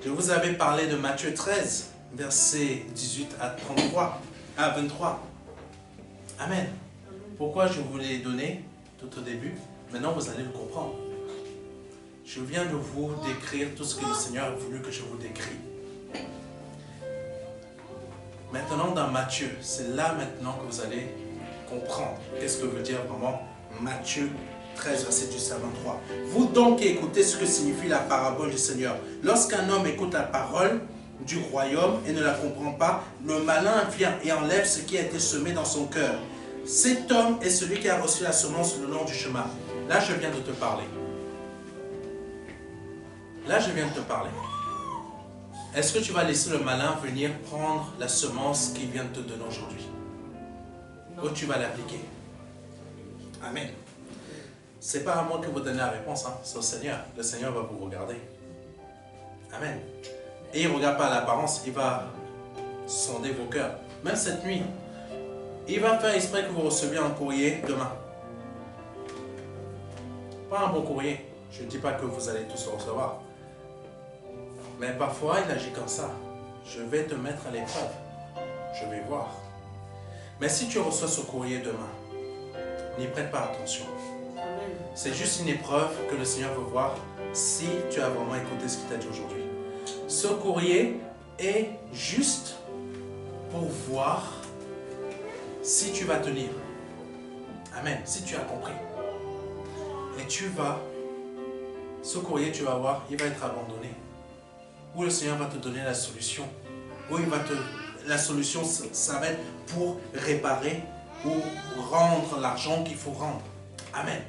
Je vous avais parlé de Matthieu 13, versets 18 à 23. Amen. Pourquoi je vous l'ai donné tout au début? Maintenant, vous allez le comprendre. Je viens de vous décrire tout ce que le Seigneur a voulu que je vous décris. Maintenant, dans Matthieu, c'est là maintenant que vous allez comprendre qu'est-ce que veut dire vraiment Matthieu 13, verset 18 à 23. Vous donc qui écoutez ce que signifie la parabole du Seigneur. Lorsqu'un homme écoute la parole du royaume et ne la comprend pas, le malin vient et enlève ce qui a été semé dans son cœur. Cet homme est celui qui a reçu la semence le long du chemin. Là, je viens de te parler. Là, je viens de te parler. Est-ce que tu vas laisser le malin venir prendre la semence qu'il vient de te donner aujourd'hui? Ou tu vas l'appliquer? Amen. Ce n'est pas à moi que vous donnez la réponse, hein. C'est au Seigneur. Le Seigneur va vous regarder. Amen. Et il ne regarde pas l'apparence, il va sonder vos cœurs. Même cette nuit, il va faire exprès que vous receviez un courrier demain. Pas un bon courrier. Je ne dis pas que vous allez tous le recevoir. Mais parfois, il agit comme ça. Je vais te mettre à l'épreuve. Je vais voir. Mais si tu reçois ce courrier demain, n'y prête pas attention. C'est juste une épreuve que le Seigneur veut voir si tu as vraiment écouté ce qu'il t'a dit aujourd'hui. Ce courrier est juste pour voir si tu vas tenir. Amen. Si tu as compris. Et tu vas, ce courrier, tu vas voir, il va être abandonné. Ou le Seigneur va te donner la solution. Ou la solution, ça va être pour réparer ou rendre l'argent qu'il faut rendre. Amen.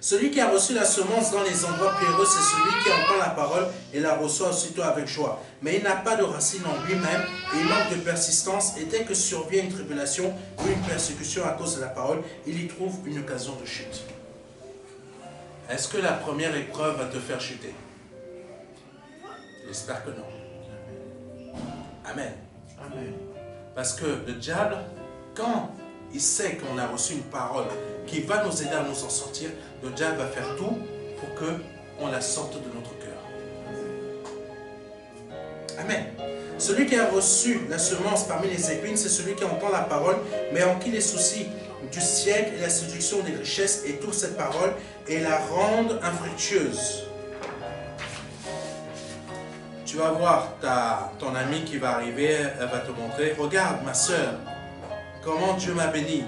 Celui qui a reçu la semence dans les endroits pierreux, c'est celui qui entend la parole et la reçoit aussitôt avec joie. Mais il n'a pas de racine en lui-même et il manque de persistance. Et dès que survient une tribulation ou une persécution à cause de la parole, il y trouve une occasion de chute. Est-ce que la première épreuve va te faire chuter? J'espère que non. Amen. Amen. Parce que le diable, quand il sait qu'on a reçu une parole qui va nous aider à nous en sortir, le diable va faire tout pour qu'on la sorte de notre cœur. Amen. Celui qui a reçu la semence parmi les épines, c'est celui qui entend la parole, mais en qui les soucis du siècle et la séduction des richesses étouffent cette parole et la rendent infructueuse. Tu vas voir ton ami qui va arriver, elle va te montrer, regarde ma soeur, comment Dieu m'a béni.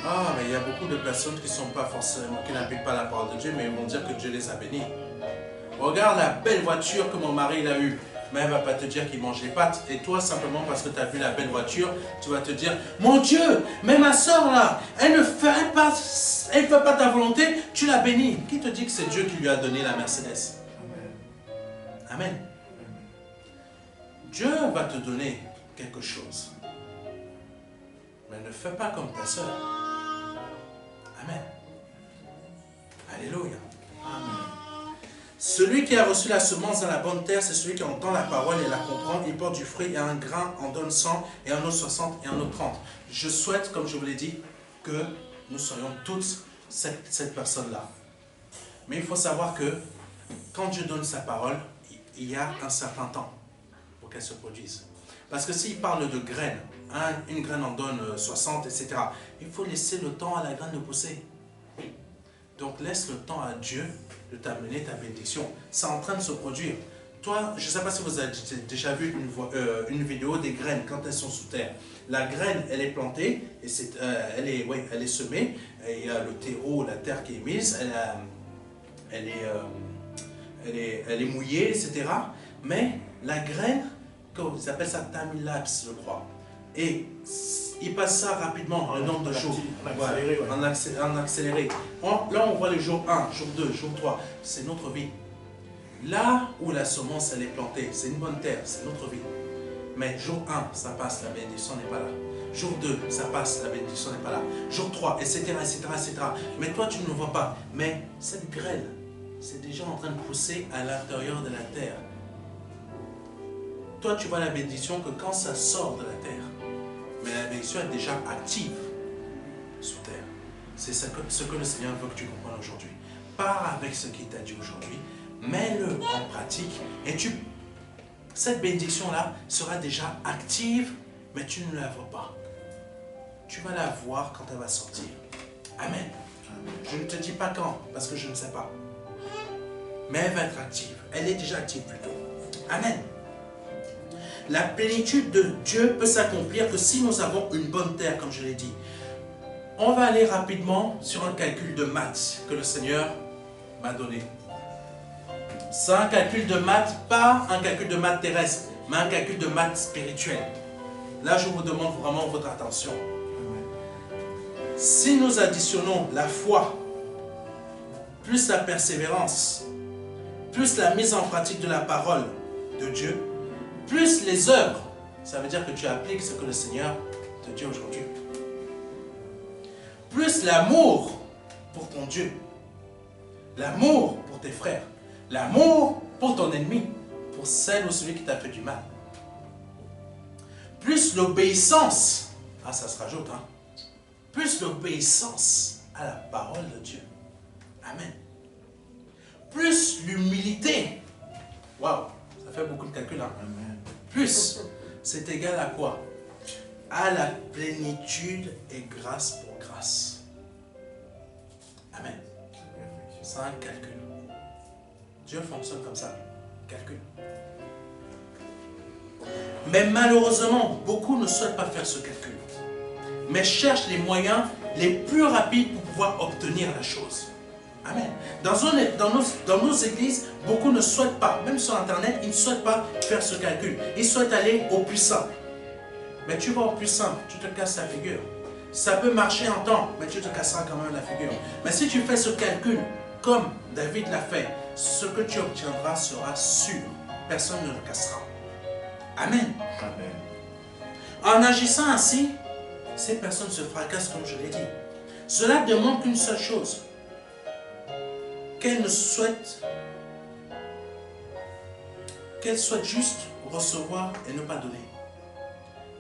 Ah, mais il y a beaucoup de personnes qui sont pas forcément, qui n'appliquent pas la parole de Dieu, mais ils vont dire que Dieu les a bénis. Regarde la belle voiture que mon mari a eue. Mais elle ne va pas te dire qu'il mange les pâtes. Et toi, simplement parce que tu as vu la belle voiture, tu vas te dire, mon Dieu, mais ma soeur là, elle ne fait pas ta volonté, tu la bénis. Qui te dit que c'est Dieu qui lui a donné la Mercedes? Amen. Dieu va te donner quelque chose. Mais ne fais pas comme ta sœur. Amen. Alléluia. Amen. Celui qui a reçu la semence dans la bonne terre, c'est celui qui entend la parole et la comprend. Il porte du fruit et un grain en donne 100 et un autre 60 et un autre 30. Je souhaite, comme je vous l'ai dit, que nous soyons toutes cette personne-là. Mais il faut savoir que quand Dieu donne sa parole, il y a un certain temps pour qu'elle se produise. Parce que s'il parle de graines, une graine en donne 60, etc. Il faut laisser le temps à la graine de pousser. Donc laisse le temps à Dieu de t'amener ta bénédiction. C'est en train de se produire. Toi, je ne sais pas si vous avez déjà vu une vidéo des graines quand elles sont sous terre. La graine, elle est plantée, et elle est semée, et il y a le terreau, la terre qui est mise, elle est mouillée, etc. Mais la graine, ils appellent ça time lapse, je crois. Et il passe ça rapidement, un nombre de jours. En accéléré. Là, on voit le jour 1, jour 2, jour 3. C'est notre vie. Là où la semence, elle est plantée, c'est une bonne terre, c'est notre vie. Mais jour 1, ça passe, la bénédiction n'est pas là. Jour 2, ça passe, la bénédiction n'est pas là. Jour 3, etc., etc., etc. Mais toi, tu ne le vois pas. Mais cette graine, c'est déjà en train de pousser à l'intérieur de la terre. Toi, tu vois la bénédiction que quand ça sort de la terre. Mais la bénédiction est déjà active sous terre. C'est ce que le Seigneur veut que tu comprennes aujourd'hui. Pars avec ce qu'il t'a dit aujourd'hui, mets-le en pratique et cette bénédiction-là sera déjà active, mais tu ne la vois pas. Tu vas la voir quand elle va sortir. Amen. Je ne te dis pas quand, parce que je ne sais pas. Mais elle va être active. Elle est déjà active plutôt. Amen. La plénitude de Dieu peut s'accomplir que si nous avons une bonne terre, comme je l'ai dit. On va aller rapidement sur un calcul de maths que le Seigneur m'a donné. C'est un calcul de maths, pas un calcul de maths terrestre, mais un calcul de maths spirituel. Là, je vous demande vraiment votre attention. Si nous additionnons la foi, plus la persévérance, plus la mise en pratique de la parole de Dieu, plus les œuvres, ça veut dire que tu appliques ce que le Seigneur te dit aujourd'hui. Plus l'amour pour ton Dieu, l'amour pour tes frères, l'amour pour ton ennemi, pour celle ou celui qui t'a fait du mal. Plus l'obéissance, ça se rajoute, plus l'obéissance à la parole de Dieu. Amen. Plus l'humilité. Waouh, ça fait beaucoup de calculs. Amen. Plus, c'est égal à quoi? À la plénitude et grâce pour grâce. Amen. C'est un calcul. Dieu fonctionne comme ça. Calcul. Mais malheureusement, beaucoup ne souhaitent pas faire ce calcul. Mais cherchent les moyens les plus rapides pour pouvoir obtenir la chose. Amen. Dans nos églises, beaucoup ne souhaitent pas, même sur Internet, ils ne souhaitent pas faire ce calcul. Ils souhaitent aller au plus simple. Mais tu vas au plus simple, tu te casses la figure. Ça peut marcher en temps, mais tu te casseras quand même la figure. Mais si tu fais ce calcul, comme David l'a fait, ce que tu obtiendras sera sûr. Personne ne le cassera. Amen. Amen. En agissant ainsi, ces personnes se fracassent comme je l'ai dit. Cela demande qu'une seule chose. Qu'elles souhaitent juste recevoir et ne pas donner.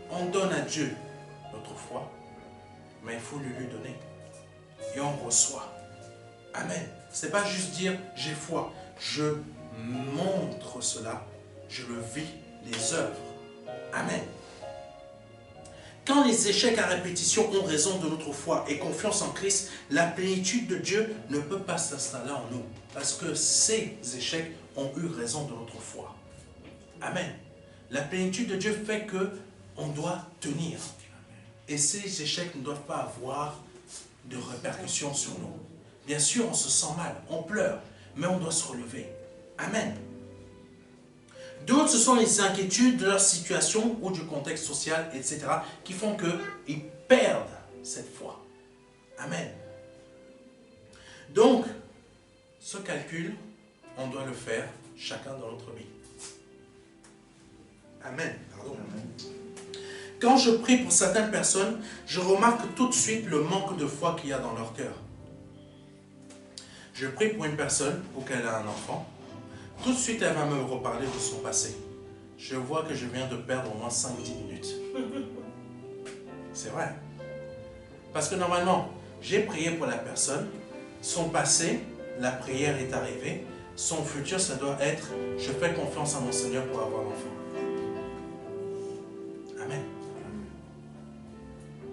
On donne à Dieu notre foi, mais il faut lui donner. Et on reçoit. Amen. Ce n'est pas juste dire j'ai foi. Je montre cela, je le vis, les œuvres. Amen. Quand les échecs à répétition ont raison de notre foi et confiance en Christ, la plénitude de Dieu ne peut pas s'installer en nous. Parce que ces échecs ont eu raison de notre foi. Amen. La plénitude de Dieu fait qu'on doit tenir. Et ces échecs ne doivent pas avoir de répercussions sur nous. Bien sûr, on se sent mal, on pleure, mais on doit se relever. Amen. D'autres, ce sont les inquiétudes de leur situation ou du contexte social, etc., qui font qu'ils perdent cette foi. Amen. Donc, ce calcul, on doit le faire chacun dans notre vie. Amen. Pardon. Quand je prie pour certaines personnes, je remarque tout de suite le manque de foi qu'il y a dans leur cœur. Je prie pour une personne pour qu'elle ait un enfant. Tout de suite, elle va me reparler de son passé. Je vois que je viens de perdre au moins 5-10 minutes. C'est vrai. Parce que normalement, j'ai prié pour la personne, son passé, la prière est arrivée, son futur, ça doit être, je fais confiance à mon Seigneur pour avoir l'enfant. Amen.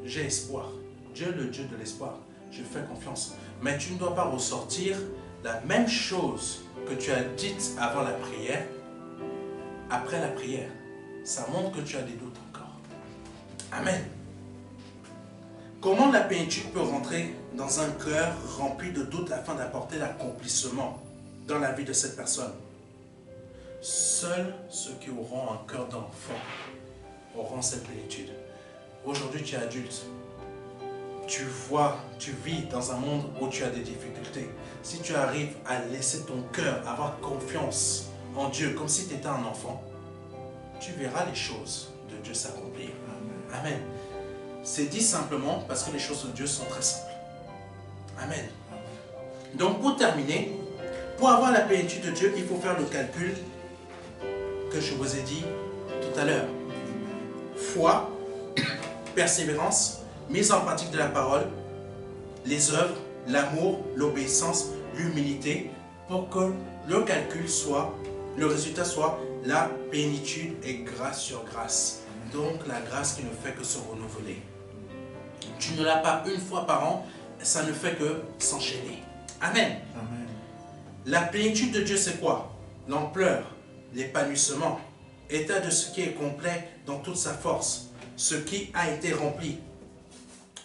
J'ai espoir. Dieu est le Dieu de l'espoir. Je fais confiance. Mais tu ne dois pas ressortir la même chose que tu as dite avant la prière, après la prière. Ça montre que tu as des doutes encore. Amen. Comment la plénitude peut rentrer dans un cœur rempli de doutes afin d'apporter l'accomplissement dans la vie de cette personne? Seuls ceux qui auront un cœur d'enfant auront cette plénitude. Aujourd'hui, tu es adulte. Tu vois, tu vis dans un monde où tu as des difficultés. Si tu arrives à laisser ton cœur avoir confiance en Dieu comme si tu étais un enfant, tu verras les choses de Dieu s'accomplir. Amen. C'est dit simplement parce que les choses de Dieu sont très simples. Amen. Donc pour terminer, pour avoir la plénitude de Dieu, il faut faire le calcul que je vous ai dit tout à l'heure. Foi, persévérance, mise en pratique de la parole, les œuvres, l'amour, l'obéissance, l'humilité, pour que le calcul soit, le résultat soit la plénitude et grâce sur grâce. Donc la grâce qui ne fait que se renouveler. Tu ne l'as pas une fois par an, ça ne fait que s'enchaîner. Amen. Amen. La plénitude de Dieu, c'est quoi? L'ampleur, l'épanouissement, état de ce qui est complet dans toute sa force, ce qui a été rempli.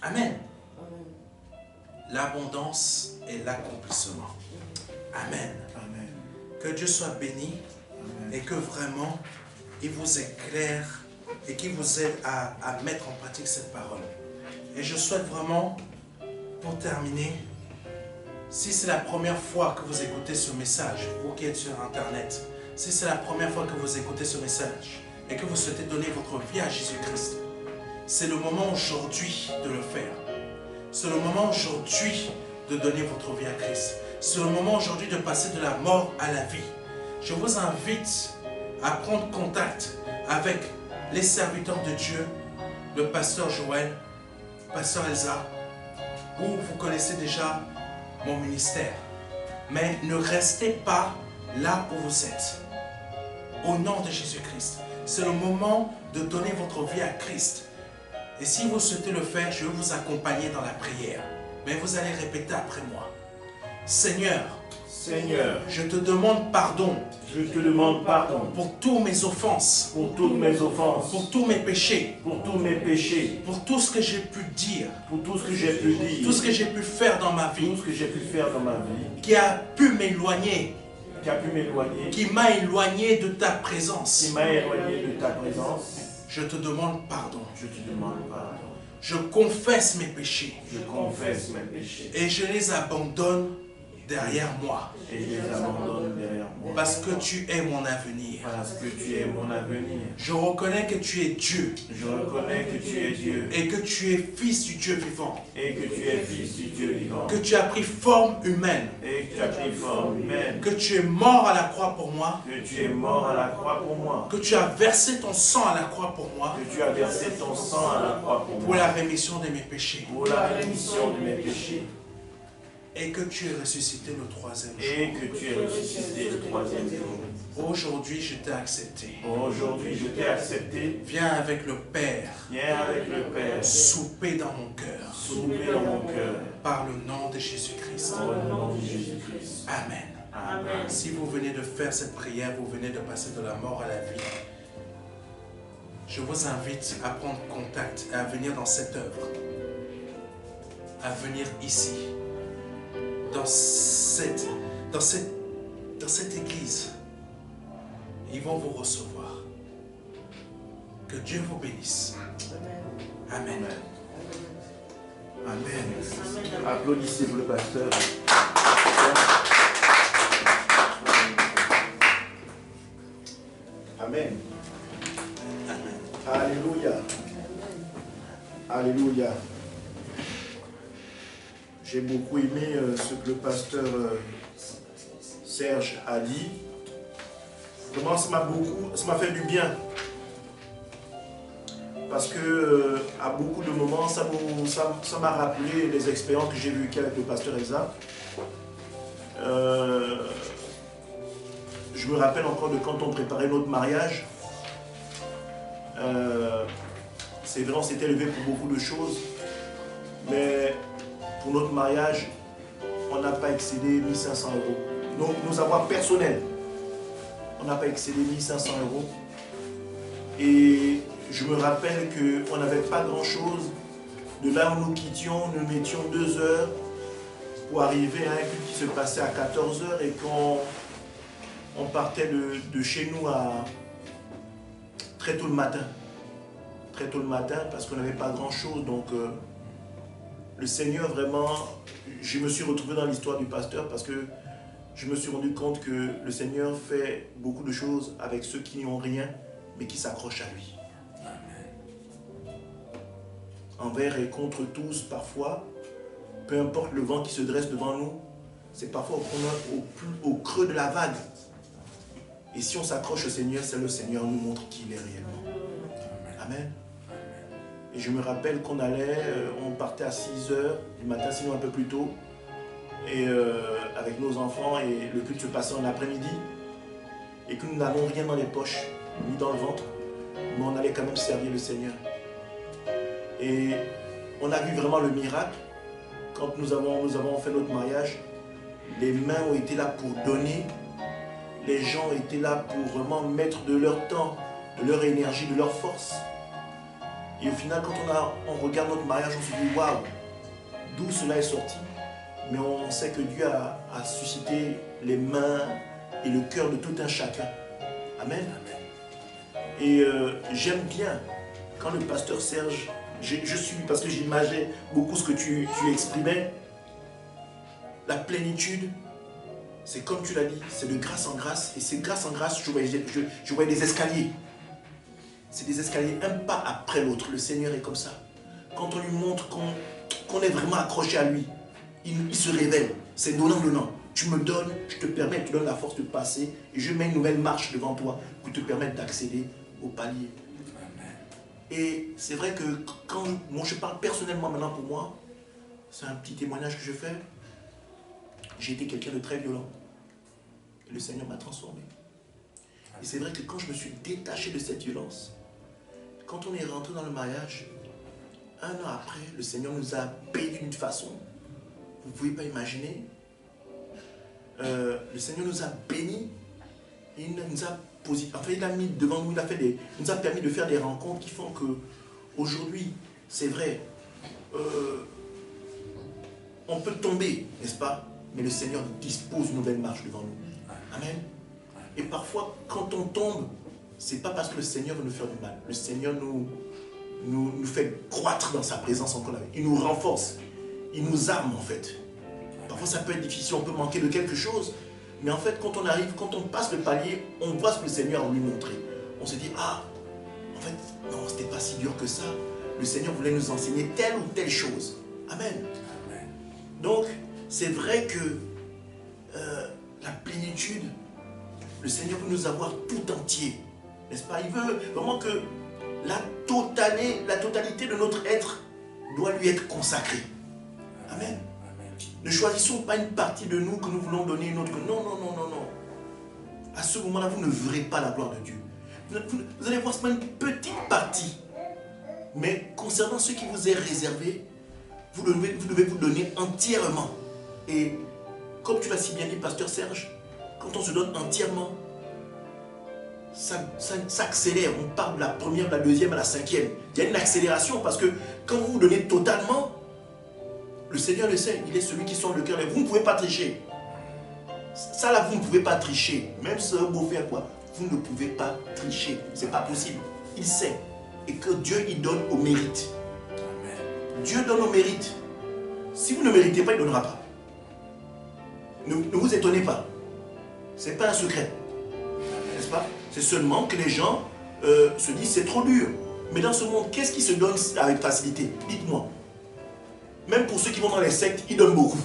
Amen. L'abondance et l'accomplissement. Amen. Amen. Que Dieu soit béni. Amen. Et que vraiment, il vous éclaire et qu'il vous aide à mettre en pratique cette parole. Et je souhaite vraiment, pour terminer, si c'est la première fois que vous écoutez ce message, vous qui êtes sur Internet, si c'est la première fois que vous écoutez ce message et que vous souhaitez donner votre vie à Jésus-Christ, c'est le moment aujourd'hui de le faire. C'est le moment aujourd'hui de donner votre vie à Christ. C'est le moment aujourd'hui de passer de la mort à la vie. Je vous invite à prendre contact avec les serviteurs de Dieu, le pasteur Joël, pasteur Elsa, ou vous connaissez déjà mon ministère. Mais ne restez pas là où vous êtes. Au nom de Jésus-Christ, c'est le moment de donner votre vie à Christ. Et si vous souhaitez le faire, je vais vous accompagner dans la prière. Mais vous allez répéter après moi. Seigneur, Seigneur, je te demande pardon je te demande pardon pour toutes mes offenses, pour toutes mes offenses, pour tous mes péchés, pour tous mes péchés, pour tout ce que j'ai pu dire, pour tout ce que j'ai pu dire, tout ce que j'ai pu faire dans ma vie, tout ce que j'ai pu faire dans ma vie, qui a pu m'éloigner, qui a pu m'éloigner, qui m'a éloigné de ta qui présence. m'a éloigné de ta présence. Je te demande pardon. Je te demande pardon. Je confesse mes péchés Je confesse mes péchés et je les abandonne derrière moi. et je les abandonne derrière moi. Parce que tu es mon avenir. Parce que tu es mon avenir. Je reconnais que tu es Dieu Je reconnais que tu es Dieu et que tu es fils du Dieu vivant. et que tu es fils du Dieu vivant Que tu as pris forme humaine. et que tu as pris forme humaine, Que tu es mort à la croix pour moi. que tu es mort à la croix pour moi, Que tu as versé ton sang à la croix pour moi. que tu as versé ton sang à la croix pour Pour moi, la rémission de mes péchés. pour la rémission de mes péchés, Et que tu es ressuscité le troisième jour. et que tu es ressuscité le troisième jour. Aujourd'hui, je t'ai accepté. Aujourd'hui, je t'ai accepté. Viens avec le Père. Viens avec le Père, Souper dans mon cœur. souper dans mon cœur, Par le nom de Jésus-Christ. au nom de Jésus-Christ. Amen. Amen. Si vous venez de faire cette prière, vous venez de passer de la mort à la vie. Je vous invite à prendre contact et à venir dans cette œuvre. À venir ici. Dans cette église. Ils vont vous recevoir. Que Dieu vous bénisse. Amen. Amen. Applaudissez pour le pasteur. Amen. Alléluia. Alléluia. J'ai beaucoup aimé ce que le pasteur Serge a dit. Vraiment, ça m'a fait du bien. Parce que à beaucoup de moments, ça m'a rappelé les expériences que j'ai vécues avec le pasteur Elsa. Je me rappelle encore de quand on préparait notre mariage. C'est vrai, on s'était levé pour beaucoup de choses, mais pour notre mariage, on n'a pas excédé 1500 euros. Donc, nos avoirs personnels, on n'a pas excédé 1500 euros. Et je me rappelle qu'on n'avait pas grand-chose. De là où nous quittions, nous mettions 2 heures pour arriver à un culte qui se passait à 14 heures et qu'on partait de chez nous à très tôt le matin. Très tôt le matin parce qu'on n'avait pas grand-chose. Donc, le Seigneur, vraiment, je me suis retrouvé dans l'histoire du pasteur parce que je me suis rendu compte que le Seigneur fait beaucoup de choses avec ceux qui n'ont rien, mais qui s'accrochent à lui. Envers et contre tous, parfois, peu importe le vent qui se dresse devant nous, c'est parfois au creux de la vague. Et si on s'accroche au Seigneur, c'est le Seigneur nous montre qui il est réellement. Amen. Et je me rappelle qu'on on partait à 6 heures du matin, sinon un peu plus tôt, et avec nos enfants, et le culte se passait en après-midi, et que nous n'avons rien dans les poches, ni dans le ventre, mais on allait quand même servir le Seigneur. Et on a vu vraiment le miracle. Quand nous avons fait notre mariage, les mains ont été là pour donner, les gens étaient là pour vraiment mettre de leur temps, de leur énergie, de leur force. Et au final, quand on regarde notre mariage, on se dit waouh, d'où cela est sorti. Mais on sait que Dieu a suscité les mains et le cœur de tout un chacun. Amen. Et j'aime bien quand le pasteur Serge, je suis, parce que j'imaginais beaucoup ce que tu exprimais, la plénitude, c'est comme tu l'as dit, c'est de grâce en grâce. Et c'est grâce en grâce, je voyais des escaliers. C'est des escaliers, un pas après l'autre. Le Seigneur est comme ça. Quand on lui montre qu'on est vraiment accroché à lui, il se révèle. C'est donnant. Tu me donnes, je te permets, tu donnes la force de passer. Et je mets une nouvelle marche devant toi pour te permettre d'accéder au palier. Et c'est vrai que quand je parle personnellement maintenant pour moi, c'est un petit témoignage que je fais. J'ai été quelqu'un de très violent. Et le Seigneur m'a transformé. Et c'est vrai que quand je me suis détaché de cette violence, quand on est rentré dans le mariage, 1 an après, le Seigneur nous a bénis d'une façon, vous ne pouvez pas imaginer. Le Seigneur nous a bénis, et il nous a posé, enfin il a mis devant nous, il nous a permis de faire des rencontres qui font que aujourd'hui, c'est vrai, on peut tomber, n'est-ce pas? Mais le Seigneur dispose une nouvelle marche devant nous. Amen. Et parfois, quand on tombe, c'est pas parce que le Seigneur veut nous faire du mal. Le Seigneur nous fait croître dans sa présence encore. Il nous renforce. Il nous arme en fait. Parfois, ça peut être difficile, on peut manquer de quelque chose. Mais en fait, quand on arrive, quand on passe le palier, on voit ce que le Seigneur a lui montrer. On se dit, ah, en fait, non, c'était pas si dur que ça. Le Seigneur voulait nous enseigner telle ou telle chose. Amen. Donc, c'est vrai que la plénitude, le Seigneur veut nous avoir tout entier. N'est-ce pas? Il veut vraiment que la totalité de notre être doit lui être consacrée. Amen. Ne choisissons pas une partie de nous que nous voulons donner une autre. Non. À ce moment-là, vous ne verrez pas la gloire de Dieu. Vous allez voir, ce n'est pas une petite partie. Mais concernant ce qui vous est réservé, vous devez vous donner entièrement. Et comme tu l'as si bien dit, pasteur Serge, quand on se donne entièrement, ça accélère. On part de la première, de la deuxième à la cinquième. Il y a une accélération parce que quand vous vous donnez totalement, le Seigneur le sait, il est celui qui sonde le cœur. Vous ne pouvez pas tricher. Ça là, vous ne pouvez pas tricher. Même si vous faire quoi, vous ne pouvez pas tricher. Ce n'est pas possible. Il sait. Et que Dieu, il donne au mérite. Dieu donne au mérite. Si vous ne méritez pas, il ne donnera pas. Ne vous étonnez pas. Ce n'est pas un secret. N'est-ce pas? C'est seulement que les gens se disent c'est trop dur. Mais dans ce monde, qu'est-ce qui se donne avec facilité? Dites-moi. Même pour ceux qui vont dans les sectes, ils donnent beaucoup.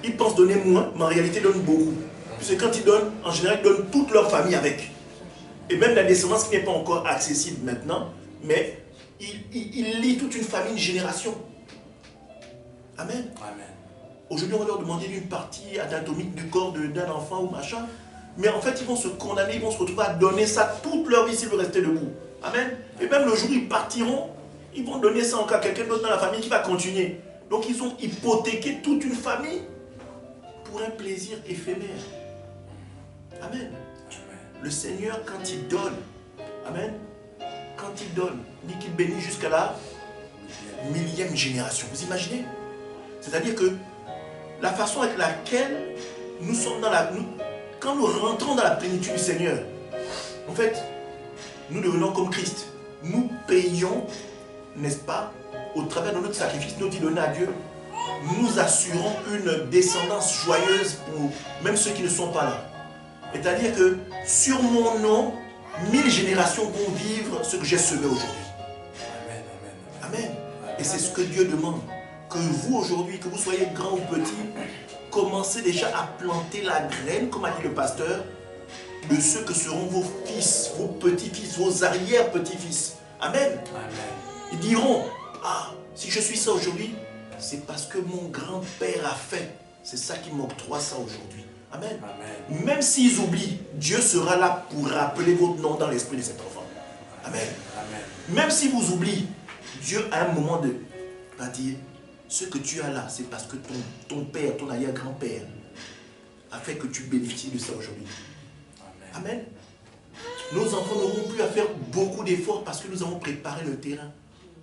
Ils pensent donner moins, mais en réalité, ils donnent beaucoup. Puisque quand ils donnent, en général, ils donnent toute leur famille avec. Et même la descendance qui n'est pas encore accessible maintenant, mais ils lient toute une famille, une génération. Amen. Amen. Aujourd'hui, on va leur demander une partie anatomique du corps d'un enfant ou machin. Mais en fait, ils vont se condamner, ils vont se retrouver à donner ça toute leur vie s'ils veulent rester debout. Amen. Et même le jour où ils partiront, ils vont donner ça encore à quelqu'un d'autre dans la famille qui va continuer. Donc, ils ont hypothéqué toute une famille pour un plaisir éphémère. Amen. Le Seigneur, quand il donne, amen, quand il donne, dit qu'il bénit jusqu'à la millième génération. Vous imaginez? C'est-à-dire que la façon avec laquelle nous sommes quand nous rentrons dans la plénitude du Seigneur, en fait, nous devenons comme Christ. Nous payons, n'est-ce pas, au travers de notre sacrifice, notre vie donnée à Dieu, nous assurons une descendance joyeuse pour même ceux qui ne sont pas là. C'est-à-dire que sur mon nom, 1000 générations vont vivre ce que j'ai semé aujourd'hui. Amen. Et c'est ce que Dieu demande. Que vous aujourd'hui, que vous soyez grand ou petit, commencez déjà à planter la graine, comme a dit le pasteur, de ceux que seront vos fils, vos petits-fils, vos arrière-petits-fils. Amen. Ils diront, ah, si je suis ça aujourd'hui, c'est parce que mon grand-père a fait. C'est ça qui m'octroie ça aujourd'hui. Amen. Amen. Même s'ils oublient, Dieu sera là pour rappeler votre nom dans l'esprit de cet enfant. Amen. Amen. Même si vous oubliez, Dieu à un moment va dire, ce que tu as là, c'est parce que ton père, ton arrière-grand-père a fait que tu bénéficies de ça aujourd'hui. Amen. Amen. Nos enfants n'auront plus à faire beaucoup d'efforts parce que nous avons préparé le terrain.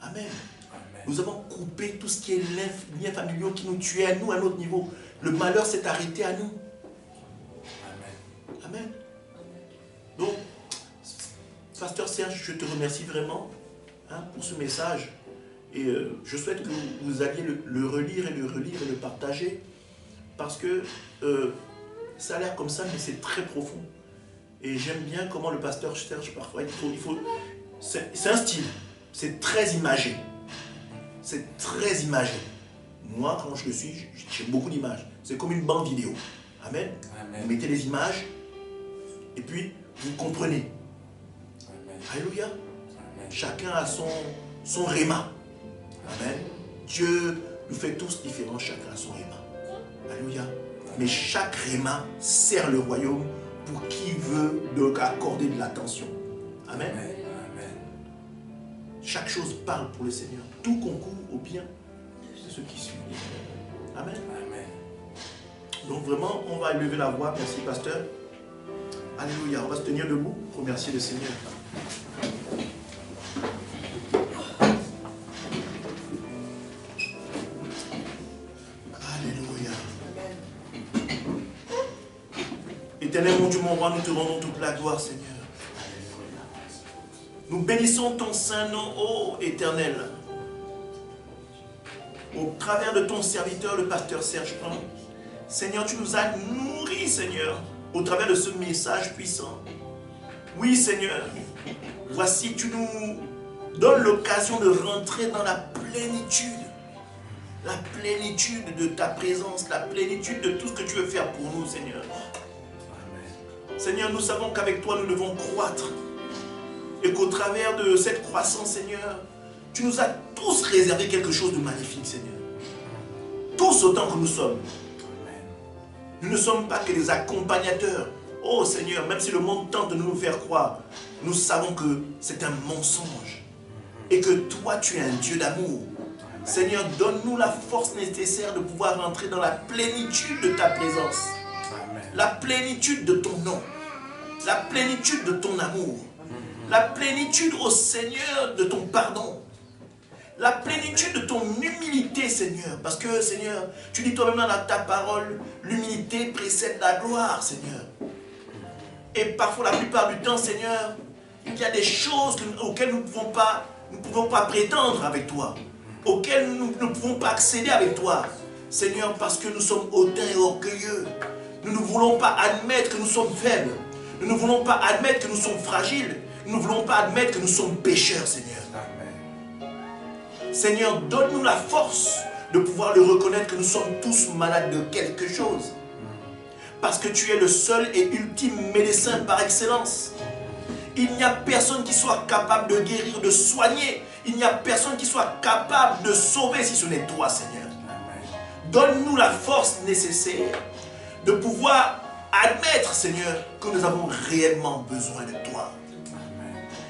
Amen. Amen. Nous avons coupé tout ce qui est liens familiaux qui nous tuaient à nous, à notre niveau. Le malheur s'est arrêté à nous. Amen. Amen. Donc, pasteur Serge, je te remercie vraiment pour ce message. Et je souhaite que vous alliez le relire et le partager. Parce que ça a l'air comme ça, mais c'est très profond. Et j'aime bien comment le pasteur Serge, parfois, c'est un style. C'est très imagé. C'est très imagé. Moi, quand je le suis, j'ai beaucoup d'images. C'est comme une bande vidéo. Amen. Amen. Vous mettez les images et puis vous comprenez. Amen. Alléluia. Amen. Chacun a son réma. Amen. Dieu nous fait tous différents, chacun a son réma. Alléluia. Mais chaque réma sert le royaume pour qui veut donc accorder de l'attention. Amen. Amen. Chaque chose parle pour le Seigneur. Tout concourt au bien de ceux qui suivent. Amen. Amen. Donc vraiment, on va élever la voix. Merci, pasteur. Alléluia. On va se tenir debout pour remercier le Seigneur. Alléluia. Éternel mon Dieu, mon roi, nous te rendons toute la gloire, Seigneur. Nous bénissons ton saint nom, ô Éternel. Au travers de ton serviteur, le pasteur Serge Plan, Seigneur, tu nous as nourris, Seigneur, au travers de ce message puissant. Oui, Seigneur, voici, tu nous donnes l'occasion de rentrer dans la plénitude de ta présence, la plénitude de tout ce que tu veux faire pour nous, Seigneur. Seigneur, nous savons qu'avec toi, nous devons croître. Et qu'au travers de cette croissance, Seigneur, tu nous as tous réservé quelque chose de magnifique, Seigneur. Tous autant que nous sommes. Nous ne sommes pas que des accompagnateurs. Oh Seigneur, même si le monde tente de nous faire croire, nous savons que c'est un mensonge. Et que toi, tu es un Dieu d'amour. Seigneur, donne-nous la force nécessaire de pouvoir rentrer dans la plénitude de ta présence. La plénitude de ton nom. La plénitude de ton amour. La plénitude, ô Seigneur, de ton pardon. La plénitude de ton humilité, Seigneur. Parce que, Seigneur, tu dis toi-même dans ta parole, l'humilité précède la gloire, Seigneur. Et parfois, la plupart du temps, Seigneur, il y a des choses auxquelles nous ne pouvons pas prétendre avec toi. Auxquelles nous ne pouvons pas accéder avec toi. Seigneur, parce que nous sommes hautains et orgueilleux. Nous ne voulons pas admettre que nous sommes faibles. Nous ne voulons pas admettre que nous sommes fragiles. Nous ne voulons pas admettre que nous sommes pécheurs, Seigneur. Amen. Seigneur, donne-nous la force de pouvoir le reconnaître que nous sommes tous malades de quelque chose. Parce que tu es le seul et ultime médecin par excellence. Il n'y a personne qui soit capable de guérir, de soigner. Il n'y a personne qui soit capable de sauver si ce n'est toi, Seigneur. Donne-nous la force nécessaire de pouvoir admettre, Seigneur, que nous avons réellement besoin de toi.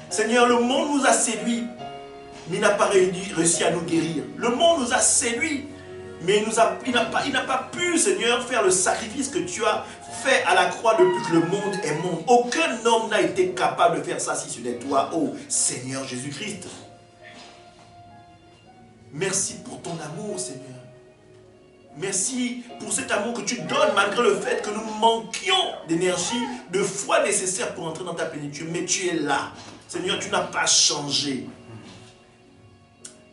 Seigneur, le monde nous a séduits, mais il n'a pas réussi à nous guérir. Le monde nous a séduits, mais il n'a pas pu, Seigneur, faire le sacrifice que tu as fait à la croix depuis que le monde est monde. Aucun homme n'a été capable de faire ça si ce n'est toi, ô Seigneur Jésus-Christ. Merci pour ton amour, Seigneur. Merci pour cet amour que tu donnes malgré le fait que nous manquions d'énergie, de foi nécessaire pour entrer dans ta plénitude. Mais tu es là. Seigneur, tu n'as pas changé.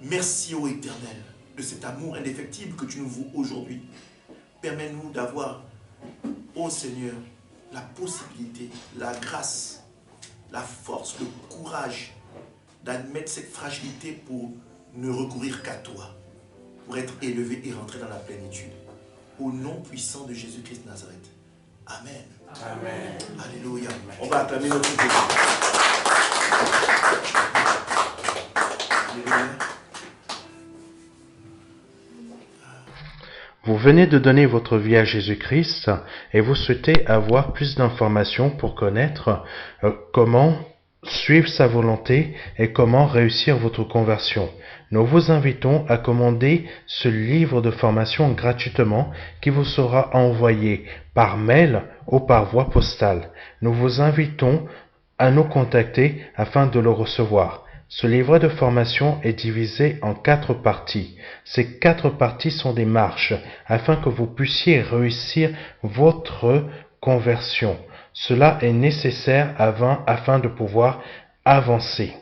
Merci, ô Éternel, de cet amour indéfectible que tu nous voues aujourd'hui. Permets-nous d'avoir, ô Seigneur, la possibilité, la grâce, la force, le courage d'admettre cette fragilité pour ne recourir qu'à toi, pour être élevé et rentrer dans la plénitude. Au nom puissant de Jésus-Christ de Nazareth. Amen. Amen. Alléluia. On va acclamer notre Dieu. Alléluia. Vous venez de donner votre vie à Jésus-Christ et vous souhaitez avoir plus d'informations pour connaître comment suivre sa volonté et comment réussir votre conversion. Nous vous invitons à commander ce livre de formation gratuitement qui vous sera envoyé par mail ou par voie postale. Nous vous invitons à nous contacter afin de le recevoir. Ce livret de formation est divisé en 4 parties. Ces 4 parties sont des marches afin que vous puissiez réussir votre conversion. Cela est nécessaire afin de pouvoir avancer.